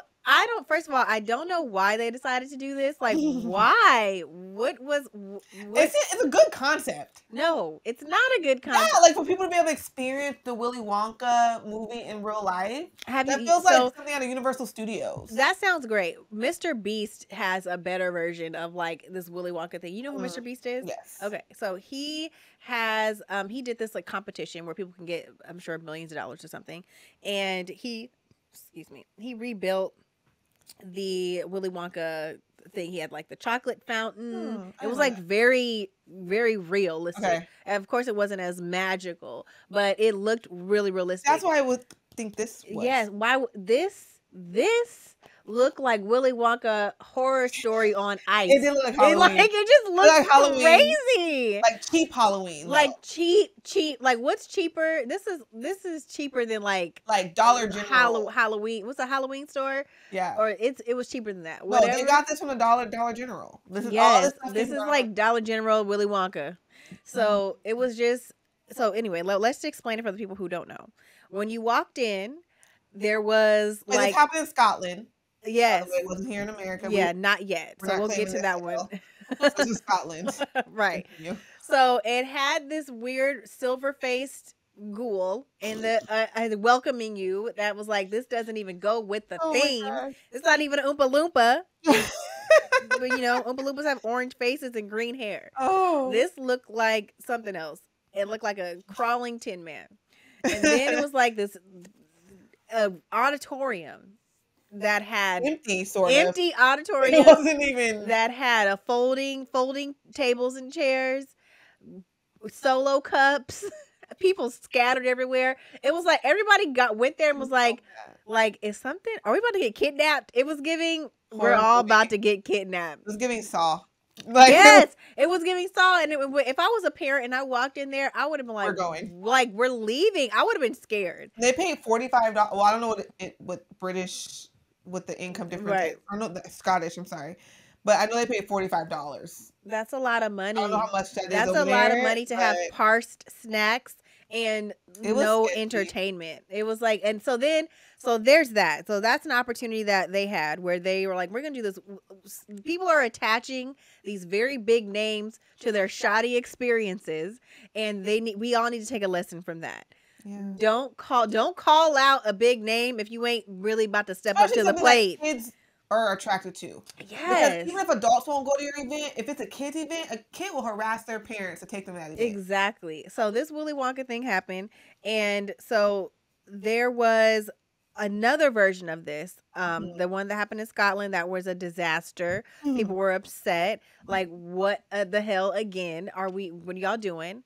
First of all, I don't know why they decided to do this. Like, why? It's a good concept. No, it's not a good concept. Yeah, like for people to be able to experience the Willy Wonka movie in real life. That feels like something out of Universal Studios. That sounds great. Mr. Beast has a better version of like this Willy Wonka thing. You know who Mr. Beast is? Yes. Okay, so he has he did this like competition where people can get, I'm sure, millions of dollars or something, and he rebuilt the Willy Wonka thing. He had like the chocolate fountain. It was like very, very realistic. Okay. And of course, it wasn't as magical, but it looked really realistic. That's why I would think this was. Yes. Why this looked like Willy Wonka Horror Story on ice. It didn't look like Halloween. It just looked like Halloween. Crazy. Like cheap Halloween. Like cheap. Like what's cheaper? This is cheaper than like Dollar General. Halloween. What's a Halloween store? Yeah. Or it was cheaper than that. No, they got this from the Dollar General. This is like Dollar General Willy Wonka. So it was just anyway, let's explain it for the people who don't know. When you walked in, there was like it's happened in Scotland. Yes. It wasn't here in America. Yeah, not yet. So we'll get to that one. This is Scotland. Right. So it had this weird silver-faced ghoul in the welcoming you that was like, this doesn't even go with the theme. It's not even an Oompa Loompa. But Oompa Loompas have orange faces and green hair. Oh. This looked like something else. It looked like a crawling Tin Man. And then it was like this auditorium that had empty auditorium. It wasn't even that had a folding tables and chairs, solo cups, people scattered everywhere. It was like everybody went there and was like is something? Are we about to get kidnapped? It was giving we're all about to get kidnapped. It was giving Saw. Yes, it was giving Saw. And if I was a parent and I walked in there, I would have been like, we're going. Like, we're leaving. I would have been scared. They paid $45. Well, I don't know what British, what the income difference is. I don't know, Scottish, I'm sorry. But I know they paid $45. That's a lot of money. I don't know how much that is. That's a lot of money to have parsed snacks and no entertainment. It was like, and so there's that. So that's an opportunity that they had where they were like, we're going to do this. People are attaching these very big names to their shoddy experiences, and we all need to take a lesson from that. Yeah. Don't call out a big name if you ain't really about to step up to the plate. Kids are attracted to. Yes. Because even if adults won't go to your event, if it's a kid's event, a kid will harass their parents to take them to that event. Exactly. So this Willy Wonka thing happened, and so there was another version of this, the one that happened in Scotland, that was a disaster. People were upset. Like, what the hell again what are y'all doing?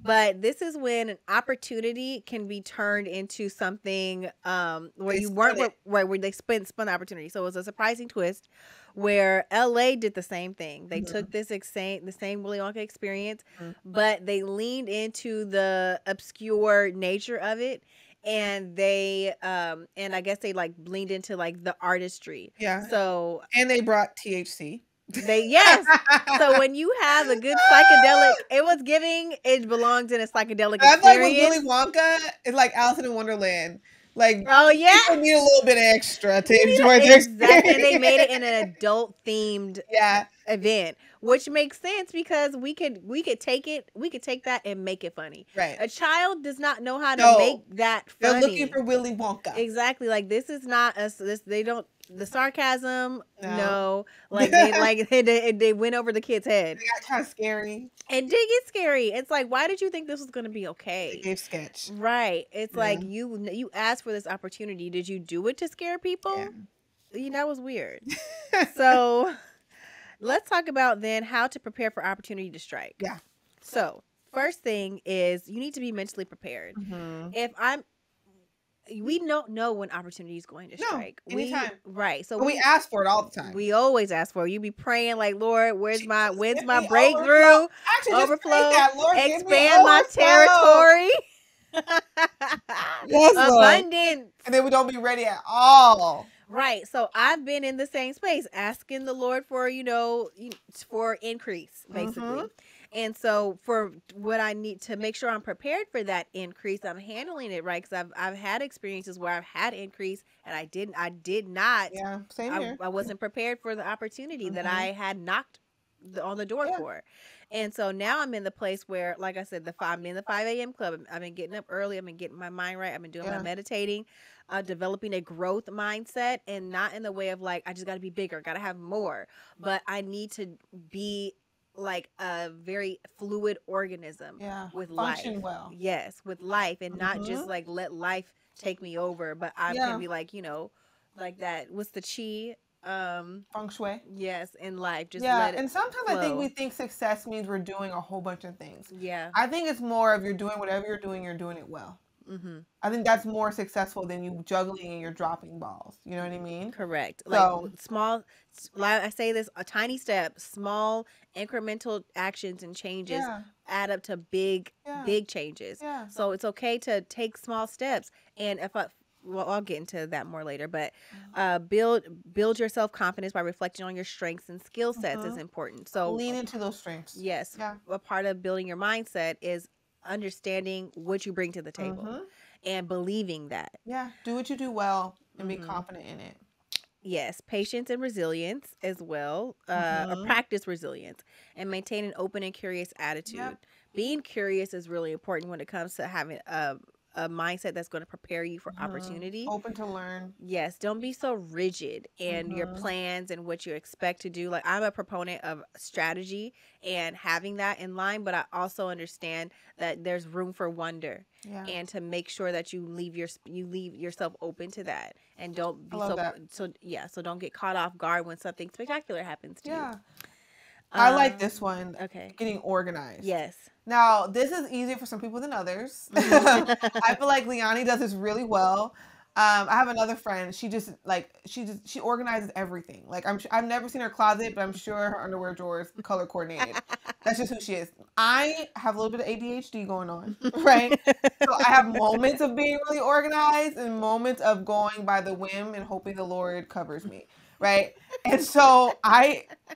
But this is when an opportunity can be turned into something where you weren't where they spun the opportunity. So it was a surprising twist where LA did the same thing. They took the same Willy Wonka experience, but they leaned into the obscure nature of it. And they and I guess they like leaned into like the artistry. Yeah. So and they brought THC. So when you have a good psychedelic, it belongs in a psychedelic experience. That's like with Willy Wonka. It's like Alice in Wonderland. Like, oh yeah, people need a little bit extra to enjoy their experience. And they made it in an adult themed event, which makes sense because we could take that and make it funny. Right. A child does not know how to make that funny. They're looking for Willy Wonka. Exactly. Like, this is not they don't. The sarcasm, no. Like they went over the kid's head. They got kind of scary. It did get scary. It's like, why did you think this was going to be okay? They gave sketch. Right. It's like you asked for this opportunity. Did you do it to scare people? Yeah. That was weird. So let's talk about then how to prepare for opportunity to strike. Yeah. So first thing is you need to be mentally prepared. We don't know when opportunity is going to strike. Anytime. So we ask for it all the time. We always ask for it. You be praying like, Lord, when's my breakthrough? Overflow. Lord, expand my territory. Yes, abundance. And then we don't be ready at all. Right. So I've been in the same space, asking the Lord for, for increase, basically. And so for what I need to make sure I'm prepared for that increase, I'm handling it right, because I've had experiences where I've had increase and I did not, Yeah, same here. I wasn't prepared for the opportunity that Mm-hmm. I had knocked on the door Yeah. for. And so now I'm in the place where, like I said, I'm in the 5 a.m. club. I've been getting up early. I've been getting my mind right. I've been doing my Yeah. meditating, developing a growth mindset, and not in the way of like, I just got to be bigger, got to have more, but I need to be like a very fluid organism Yeah. with life. Function well. Yes, with life, and not just Mm-hmm. like let life take me over, but I Yeah. can be like, like that. What's the chi? Feng shui. Yes, in life, just Yeah, let it and sometimes I think we flow. think success means we're doing a whole bunch of things. Yeah. I think it's more of you're doing whatever you're doing it well. Mm-hmm. I think that's more successful than you juggling and you're dropping balls. You know what I mean? Correct. Like So, small, like I say this, a tiny step, small incremental actions and changes yeah, add up to big, yeah, big changes. yeah. So it's okay to take small steps. And well, I'll get into that more later, but build your self confidence by reflecting on your strengths and skill sets is Mhm. important. So Lean into those strengths. yes, Yeah. a part of building your mindset is understanding what you bring to the table Mhm. and believing that. Yeah. Do what you do well and be Hmm. confident in it. Yes, patience and resilience as well, or Mhm. practice resilience and maintain an open and curious attitude. Yep. Being curious is really important when it comes to having a mindset that's going to prepare you for Mhm. opportunity. Open to learn. Yes, don't be so rigid in your Mhm. plans and what you expect to do. Like, I'm a proponent of strategy and having that in line, but I also understand that there's room for wonder, Yeah. and to make sure that you leave yourself open to that, and don't I be love that. so don't get caught off guard when something spectacular happens to you. Yeah. I like this Um, one. okay. Getting organized. Yes. Now, this is easier for some people than others. Mhm. I feel like Leonie does this really well. I have another friend. She organizes everything. Like I've never seen her closet, but I'm sure her underwear drawer is color coordinated. That's just who she is. I have a little bit of ADHD going on, right? So I have moments of being really organized and moments of going by the whim and hoping the Lord covers me, right? And so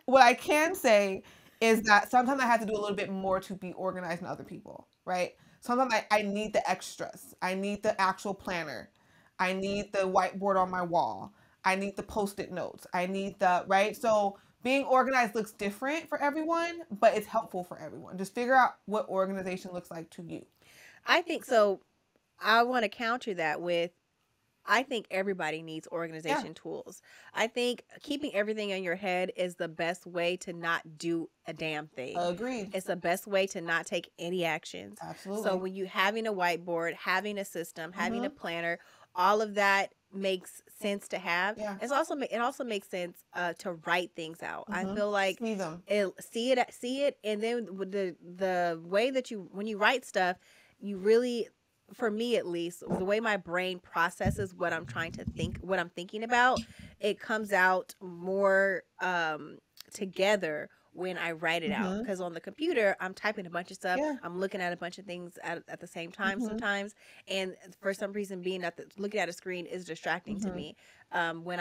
what I can say is that sometimes I have to do a little bit more to be organized than other people, right? Sometimes I need the extras. I need the actual planner. I need the whiteboard on my wall. I need the post-it notes. I need right? So being organized looks different for everyone, but it's helpful for everyone. Just figure out what organization looks like to you. I think so. I want to counter that with, I think everybody needs Yeah. organization tools. I think keeping everything in your head is the best way to not do a damn thing. Agreed. It's the best way to not take any actions. Absolutely. So when you having a whiteboard, having a system, having a Mhm. planner, all of that makes sense to have. Yeah. It also makes sense to write things out. I Mhm. feel like See them. see it, and then with the way that you, when you write stuff, you really, for me at least, the way my brain processes what I'm trying to think, what I'm thinking about, it comes out more together when I write it out. Mhm. Because on the computer, I'm typing a bunch of stuff. Yeah. I'm looking at a bunch of things at the same time Mhm. sometimes. And for some reason, looking at a screen is distracting to Mhm. me. When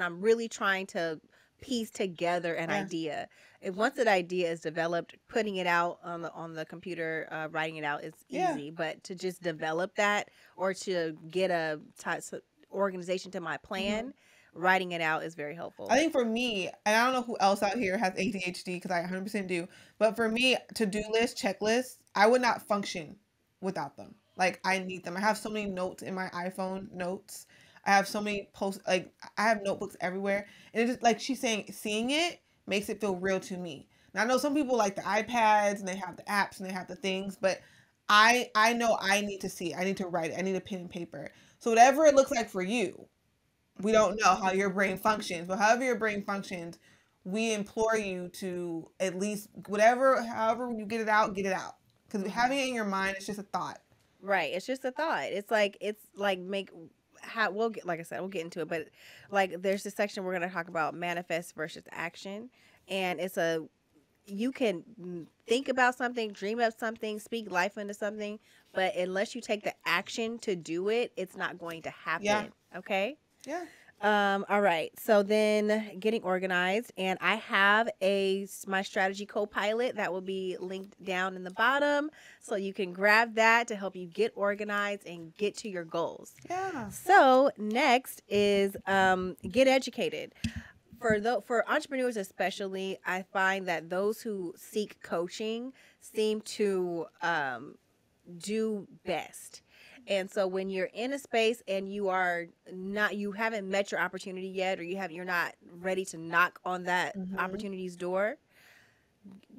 I'm really trying to piece together an Yeah. idea. If once that idea is developed, putting it out on the computer, writing it out is Yeah. easy. But to just develop that, or to get organization to my plan, writing it out is very helpful. I think for me, and I don't know who else out here has ADHD because I 100% do, but for me, to-do list, checklists, I would not function without them. Like I need them. I have so many notes in my iPhone notes. I have so many posts. Like I have notebooks everywhere, and it just like she's saying, seeing it makes it feel real to me. Now I know some people like the iPads and they have the apps and they have the things, but I know I need to see it. I need to write it. I need a pen and paper. So whatever it looks like for you, we don't know how your brain functions, but however your brain functions, we implore you to at least however you get it out, get it out. Because having it in your mind is just a thought. Right. It's just a thought. It's like make how we'll get, like I said, we'll get into it, but like there's this section we're going to talk about manifest versus action, and you can think about something, dream of something, speak life into something, but unless you take the action to do it, it's not going to Yeah, happen. Okay? yeah. All right. So then getting organized, and I have my strategy co-pilot that will be linked down in the bottom, so you can grab that to help you get organized and get to your goals. Yeah. So next is get educated. For entrepreneurs especially, I find that those who seek coaching seem to do best. And so when you're in a space and you haven't met your opportunity yet, or you're not ready to knock on that opportunity's door,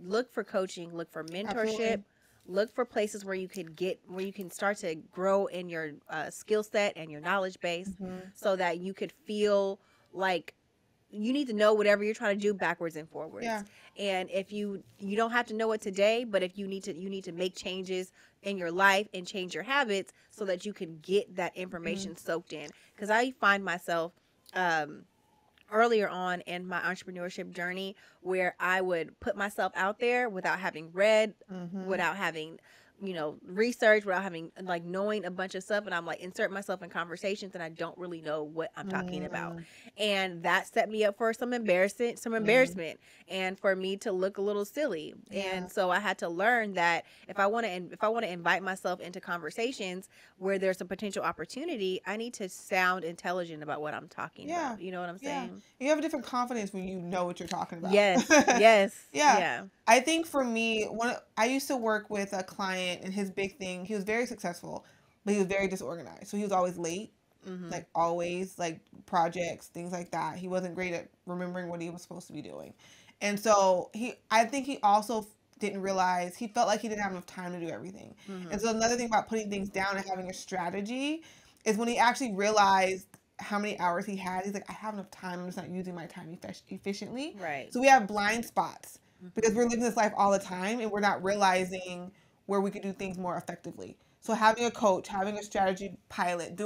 look for coaching, look for mentorship, absolutely. Look for places where you can start to grow in your skill set and your knowledge base, so that you could feel like you need to know whatever you're trying to do backwards and forwards. Yeah. And if you don't have to know it today, but if you need to make changes in your life and change your habits so that you can get that information soaked in. Because I find myself earlier on in my entrepreneurship journey where I would put myself out there without having read, without having research, without having knowing a bunch of stuff, and I'm insert myself in conversations and I don't really know what I'm talking about, and that set me up for some embarrassment, and for me to look a little silly. And so I had to learn that if I want to invite myself into conversations where there's a potential opportunity, I need to sound intelligent about what I'm talking about. You know what I'm saying? You have a different confidence when you know what you're talking about. Yes. Yes. Yeah. I think for me, I used to work with a client, and his big thing, he was very successful, but he was very disorganized. So he was always late, always, projects, things like that. He wasn't great at remembering what he was supposed to be doing. And so I think he also didn't realize, he felt like he didn't have enough time to do everything. And so another thing about putting things down and having a strategy is when he actually realized how many hours he had, he's like, I have enough time, I'm just not using my time efficiently. Right. So we have blind spots because we're living this life all the time and we're not realizing where we could do things more effectively. So having a coach, having a strategy pilot,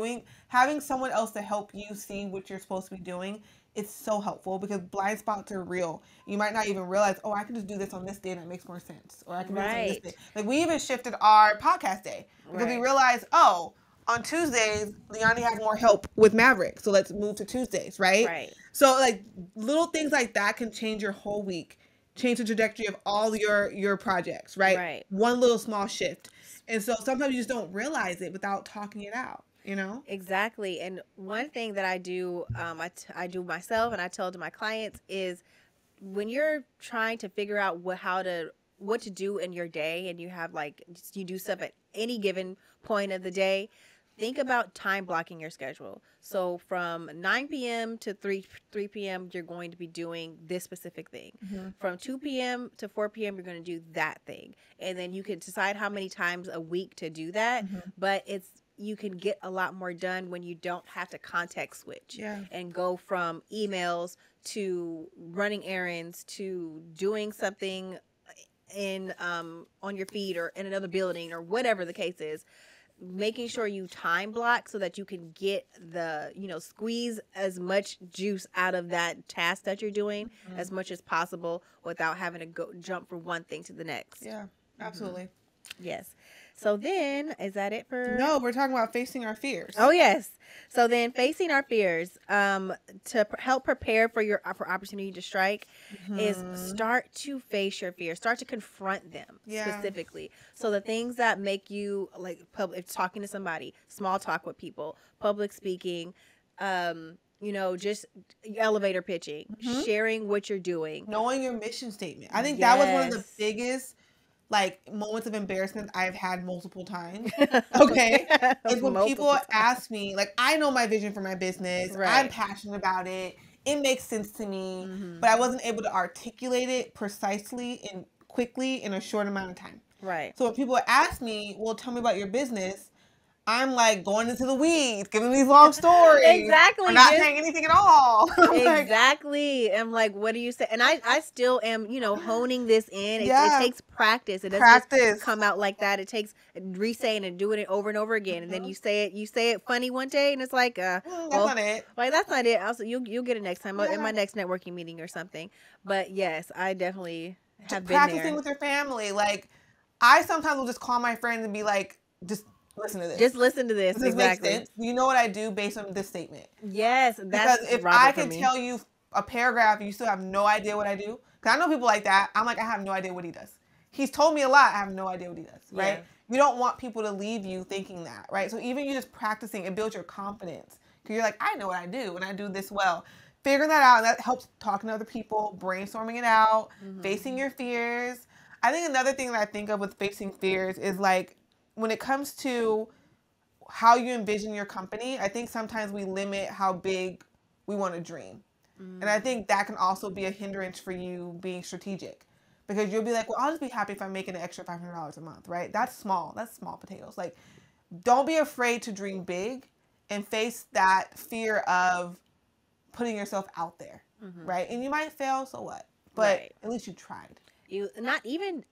having someone else to help you see what you're supposed to be doing, it's so helpful because blind spots are real. You might not even realize, oh, I can just do this on this day and that makes more sense. Or I can do this on this day. Like we even shifted our podcast day because we realized, oh, on Tuesdays, Leonie has more help with Maverick. So let's move to Tuesdays, right? Right. So little things like that can change your whole week, change the trajectory of all your projects, right? Right. One little small shift. And so sometimes you just don't realize it without talking it out, Exactly. And one thing that I do, I do myself and I tell to my clients is when you're trying to figure out what to do in your day, and you have you do stuff at any given point of the day, think about time blocking your schedule. So from 9 p.m. to 3 p.m., you're going to be doing this specific thing. From 2 p.m. to 4 p.m., you're going to do that thing. And then you can decide how many times a week to do that. But you can get a lot more done when you don't have to context switch and go from emails to running errands to doing something on your feed or in another building or whatever the case is. Making sure you time block so that you can get squeeze as much juice out of that task that you're doing as much as possible without having to jump from one thing to the next. Yeah, absolutely. Yes. So then, is that it for? No, we're talking about facing our fears. Oh yes. So then, facing our fears, to help prepare for opportunity to strike, is start to face your fears. Start to confront them specifically. So the things that make you talking to somebody, small talk with people, public speaking, just elevator pitching, sharing what you're doing, knowing your mission statement. I think that was one of the biggest moments of embarrassment I've had multiple times. Okay. Is when people ask me, I know my vision for my business. Right. I'm passionate about it. It makes sense to me, but I wasn't able to articulate it precisely and quickly in a short amount of time. Right. So when people ask me, well, tell me about your business, I'm going into the weeds, giving these long stories. Exactly. I'm not saying anything at all. Exactly. I'm what do you say? And I still am, honing this in. It takes practice. It doesn't just come out like that. It takes re-saying and doing it over and over again. And then you say it funny one day, and it's that's not it. That's not it. Also, you'll get it next time in my next networking meeting or something. But yes, I definitely have been practicing with your family. I sometimes will just call my friends and be just listen to this. Just listen to this. Does this Exactly. make sense? You know what I do based on this statement? Yes, that's because if Robert I for can me. tell you a paragraph, you still have no idea what I do. Because I know people like that. I'm like, I have no idea what he does. He's told me a lot. I have no idea what he does. Right? Yeah. You don't want people to leave you thinking that. Right? So even you just practicing, it builds your confidence. Because you're like, I know what I do, and I do this well. Figuring that out, and that helps talking to other people, brainstorming it out, facing your fears. I think another thing that I think of with facing fears is like when it comes to how you envision your company, I think sometimes we limit how big we want to dream. And I think that can also be a hindrance for you being strategic. Because you'll be like, well, I'll just be happy if I'm making an extra $500 a month, right? That's small. That's small potatoes. Like, don't be afraid to dream big and face that fear of putting yourself out there, right? And you might fail, so what? But at least you tried. You not even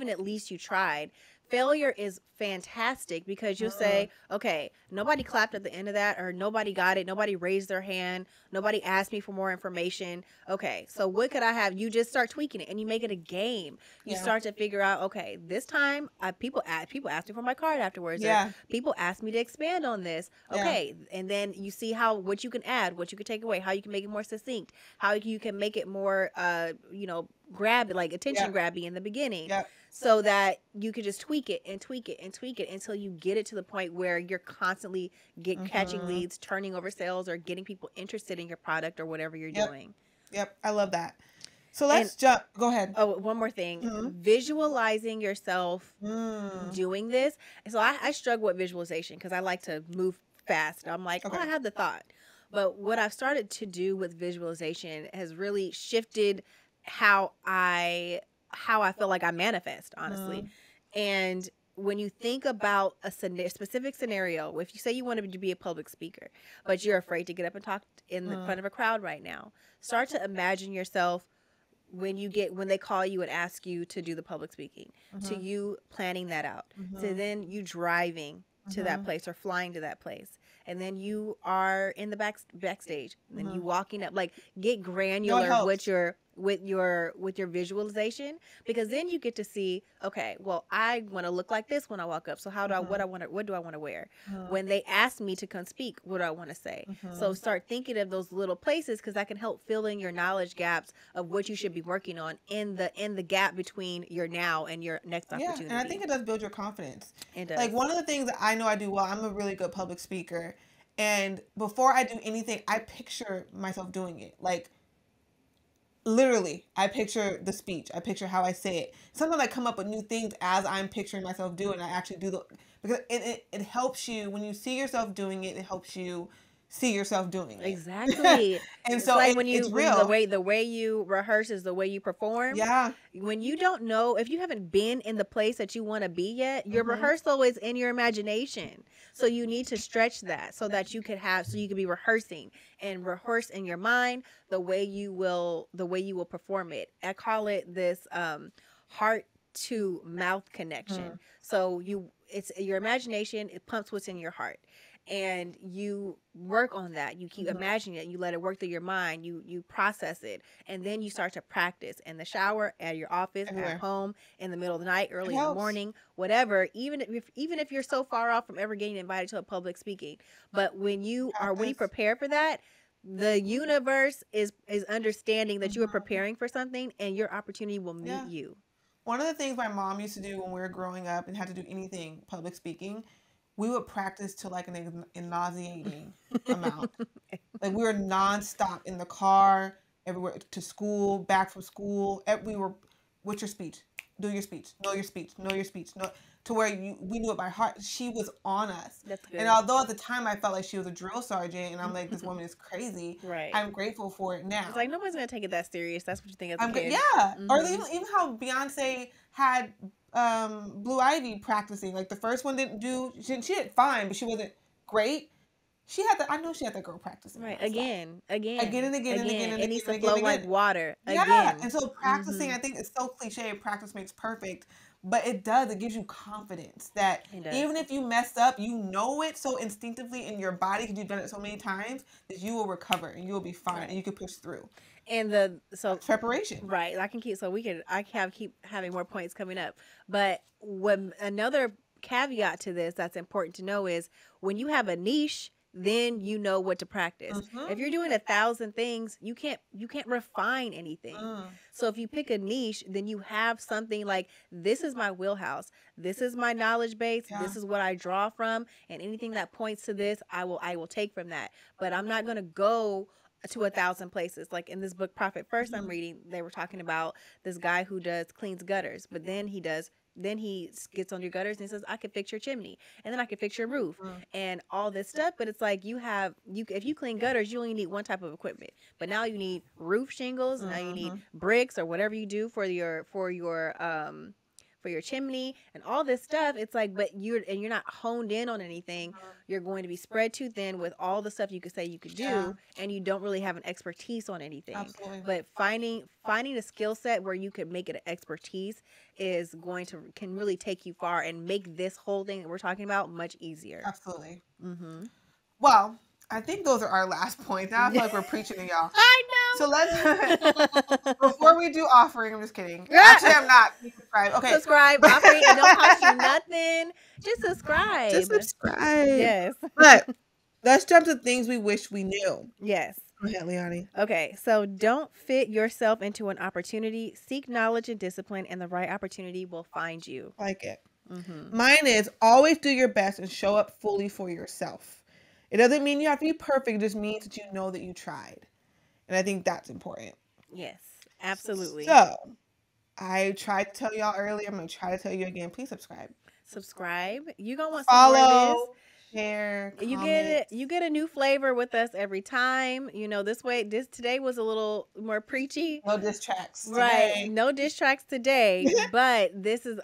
at least you tried. Failure is fantastic because you'll say, okay, nobody clapped at the end of that, or nobody got it, nobody raised their hand, nobody asked me for more information. Okay, so what could I have? You just start tweaking it and you make it a game. You start to figure out, okay, this time people asked me for my card afterwards. Yeah. People asked me to expand on this. Okay, and then you see what you can add, what you can take away, how you can make it more succinct, how you can make it more, grab, like attention grabbing in the beginning. So that you could just tweak it and tweak it and tweak it until you get it to the point where you're constantly catching leads, turning over sales, or getting people interested in your product or whatever you're doing. Yep, I love that. So let's jump. Go ahead. Oh, one more thing. Visualizing yourself doing this. So I struggle with visualization because I like to move fast. I'm like, I have the thought. But what I've started to do with visualization has really shifted how I feel like I manifest, honestly. And when you think about a specific scenario, if you say you wanted to be a public speaker, but you're afraid to get up and talk in front of a crowd right now, start to imagine yourself when they call you and ask you to do the public speaking, to you planning that out, to then you driving to that place or flying to that place. And then you are in the backstage. And then you walking up, like get granular with your visualization, because then you get to see, okay, well, I want to look like this when I walk up. So what do I want to wear? When they ask me to come speak, what do I want to say? So start thinking of those little places, because that can help fill in your knowledge gaps of what you should be working on in the gap between your now and your next opportunity. Yeah, and I think it does build your confidence. It does. Like one of the things that I know I do well, I'm a really good public speaker. And before I do anything, I picture myself doing it. Like, literally, I picture the speech. I picture how I say it. Sometimes I come up with new things as I'm picturing myself doing it. I actually do because it helps you when you see yourself doing it. It helps you see yourself doing it. Exactly. And it's so like it's real. The way you rehearse is the way you perform. Yeah. When you don't know, if you haven't been in the place that you want to be yet, your rehearsal is in your imagination. So you need to stretch that so that you could be rehearsing and rehearse in your mind the way you will perform it. I call it this heart to mouth connection. So it's your imagination, it pumps what's in your heart. And you work on that. You keep imagining it. You let it work through your mind. You process it. And then you start to practice in the shower, at your office, at home, in the middle of the night, early in the morning, whatever. Even if you're so far off from ever getting invited to a public speaking. But when you prepare for that, the universe is understanding that you are preparing for something, and your opportunity will meet you. One of the things my mom used to do when we were growing up and had to do anything public speaking, we would practice to like an nauseating amount. Like we were nonstop in the car, everywhere, to school, back from school. What's your speech? Do your speech. Know your speech. Know your speech. Know, to where we knew it by heart. She was on us. That's good. And although at the time I felt like she was a drill sergeant, and I'm like, this woman is crazy. Right. I'm grateful for it now. It's like nobody's gonna take it that serious. That's what you think as a kid. Yeah. Or even how Beyonce had Blue Ivy practicing. Like the first one didn't do. She did fine, but she wasn't great. I know she had that girl practicing. Right. Again. It needs to flow like water. Yeah. Again. And so practicing, I think it's so cliche. Practice makes perfect. But it does. It gives you confidence that even if you mess up, you know it so instinctively in your body because you've done it so many times that you will recover and you will be fine and you can push through. And preparation. Right. I can keep having more points coming up. But when another caveat to this that's important to know is when you have a niche, then you know what to practice. If you're doing 1,000 things, you can't refine anything. So if you pick a niche, then you have something like, this is my wheelhouse, this is my knowledge base, this is what I draw from, and anything that points to this, I will take from that. But I'm not going to go to 1,000 places. Like in this book Profit First I'm reading, they were talking about this guy who cleans gutters, but then he gets on your gutters and he says, I could fix your chimney, and then I could fix your roof, and all this stuff. But it's like if you clean gutters, you only need one type of equipment, but now you need roof shingles, now you need bricks or whatever you do for your chimney and all this stuff. It's like, but you're not honed in on anything. You're going to be spread too thin with all the stuff you could say you could do, and you don't really have an expertise on anything. Absolutely. But finding a skill set where you can make it an expertise can really take you far and make this whole thing that we're talking about much easier. Absolutely. Well, I think those are our last points. Now I feel like we're preaching to y'all. I know. So let's, before we do offering, I'm just kidding. Actually, I'm not. Please subscribe. Okay. Subscribe. Offering. It don't cost you nothing. Just subscribe. Yes. But let's jump to things we wish we knew. Yes. Go ahead, Leonie. Okay. So don't fit yourself into an opportunity. Seek knowledge and discipline, and the right opportunity will find you. Like it. Mine is always do your best and show up fully for yourself. It doesn't mean you have to be perfect. It just means that you know that you tried. And I think that's important. Yes, absolutely. So, I tried to tell y'all earlier. I'm going to try to tell you again. Please subscribe. You're going to want some more of this. Share, you get a new flavor with us every time. You know, today was a little more preachy. No diss tracks today. Right. No diss tracks today. But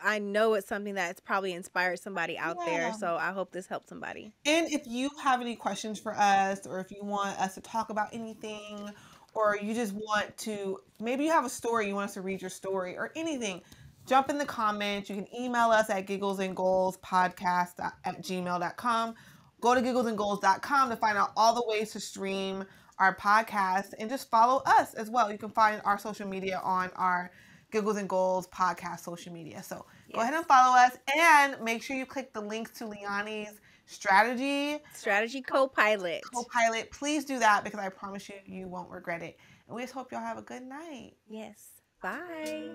I know it's something that's probably inspired somebody out there. So I hope this helped somebody. And if you have any questions for us, or if you want us to talk about anything, or you just want to, maybe you have a story, you want us to read your story or anything, jump in the comments. You can email us at gigglesandgoalspodcast@gmail.com. Go to gigglesandgoals.com to find out all the ways to stream our podcast, and just follow us as well. You can find our social media on our Giggles and Goals podcast social media. So go ahead and follow us, and make sure you click the links to Leonie's strategy co-pilot. Please do that, because I promise you won't regret it. And we just hope y'all have a good night. Yes. Bye.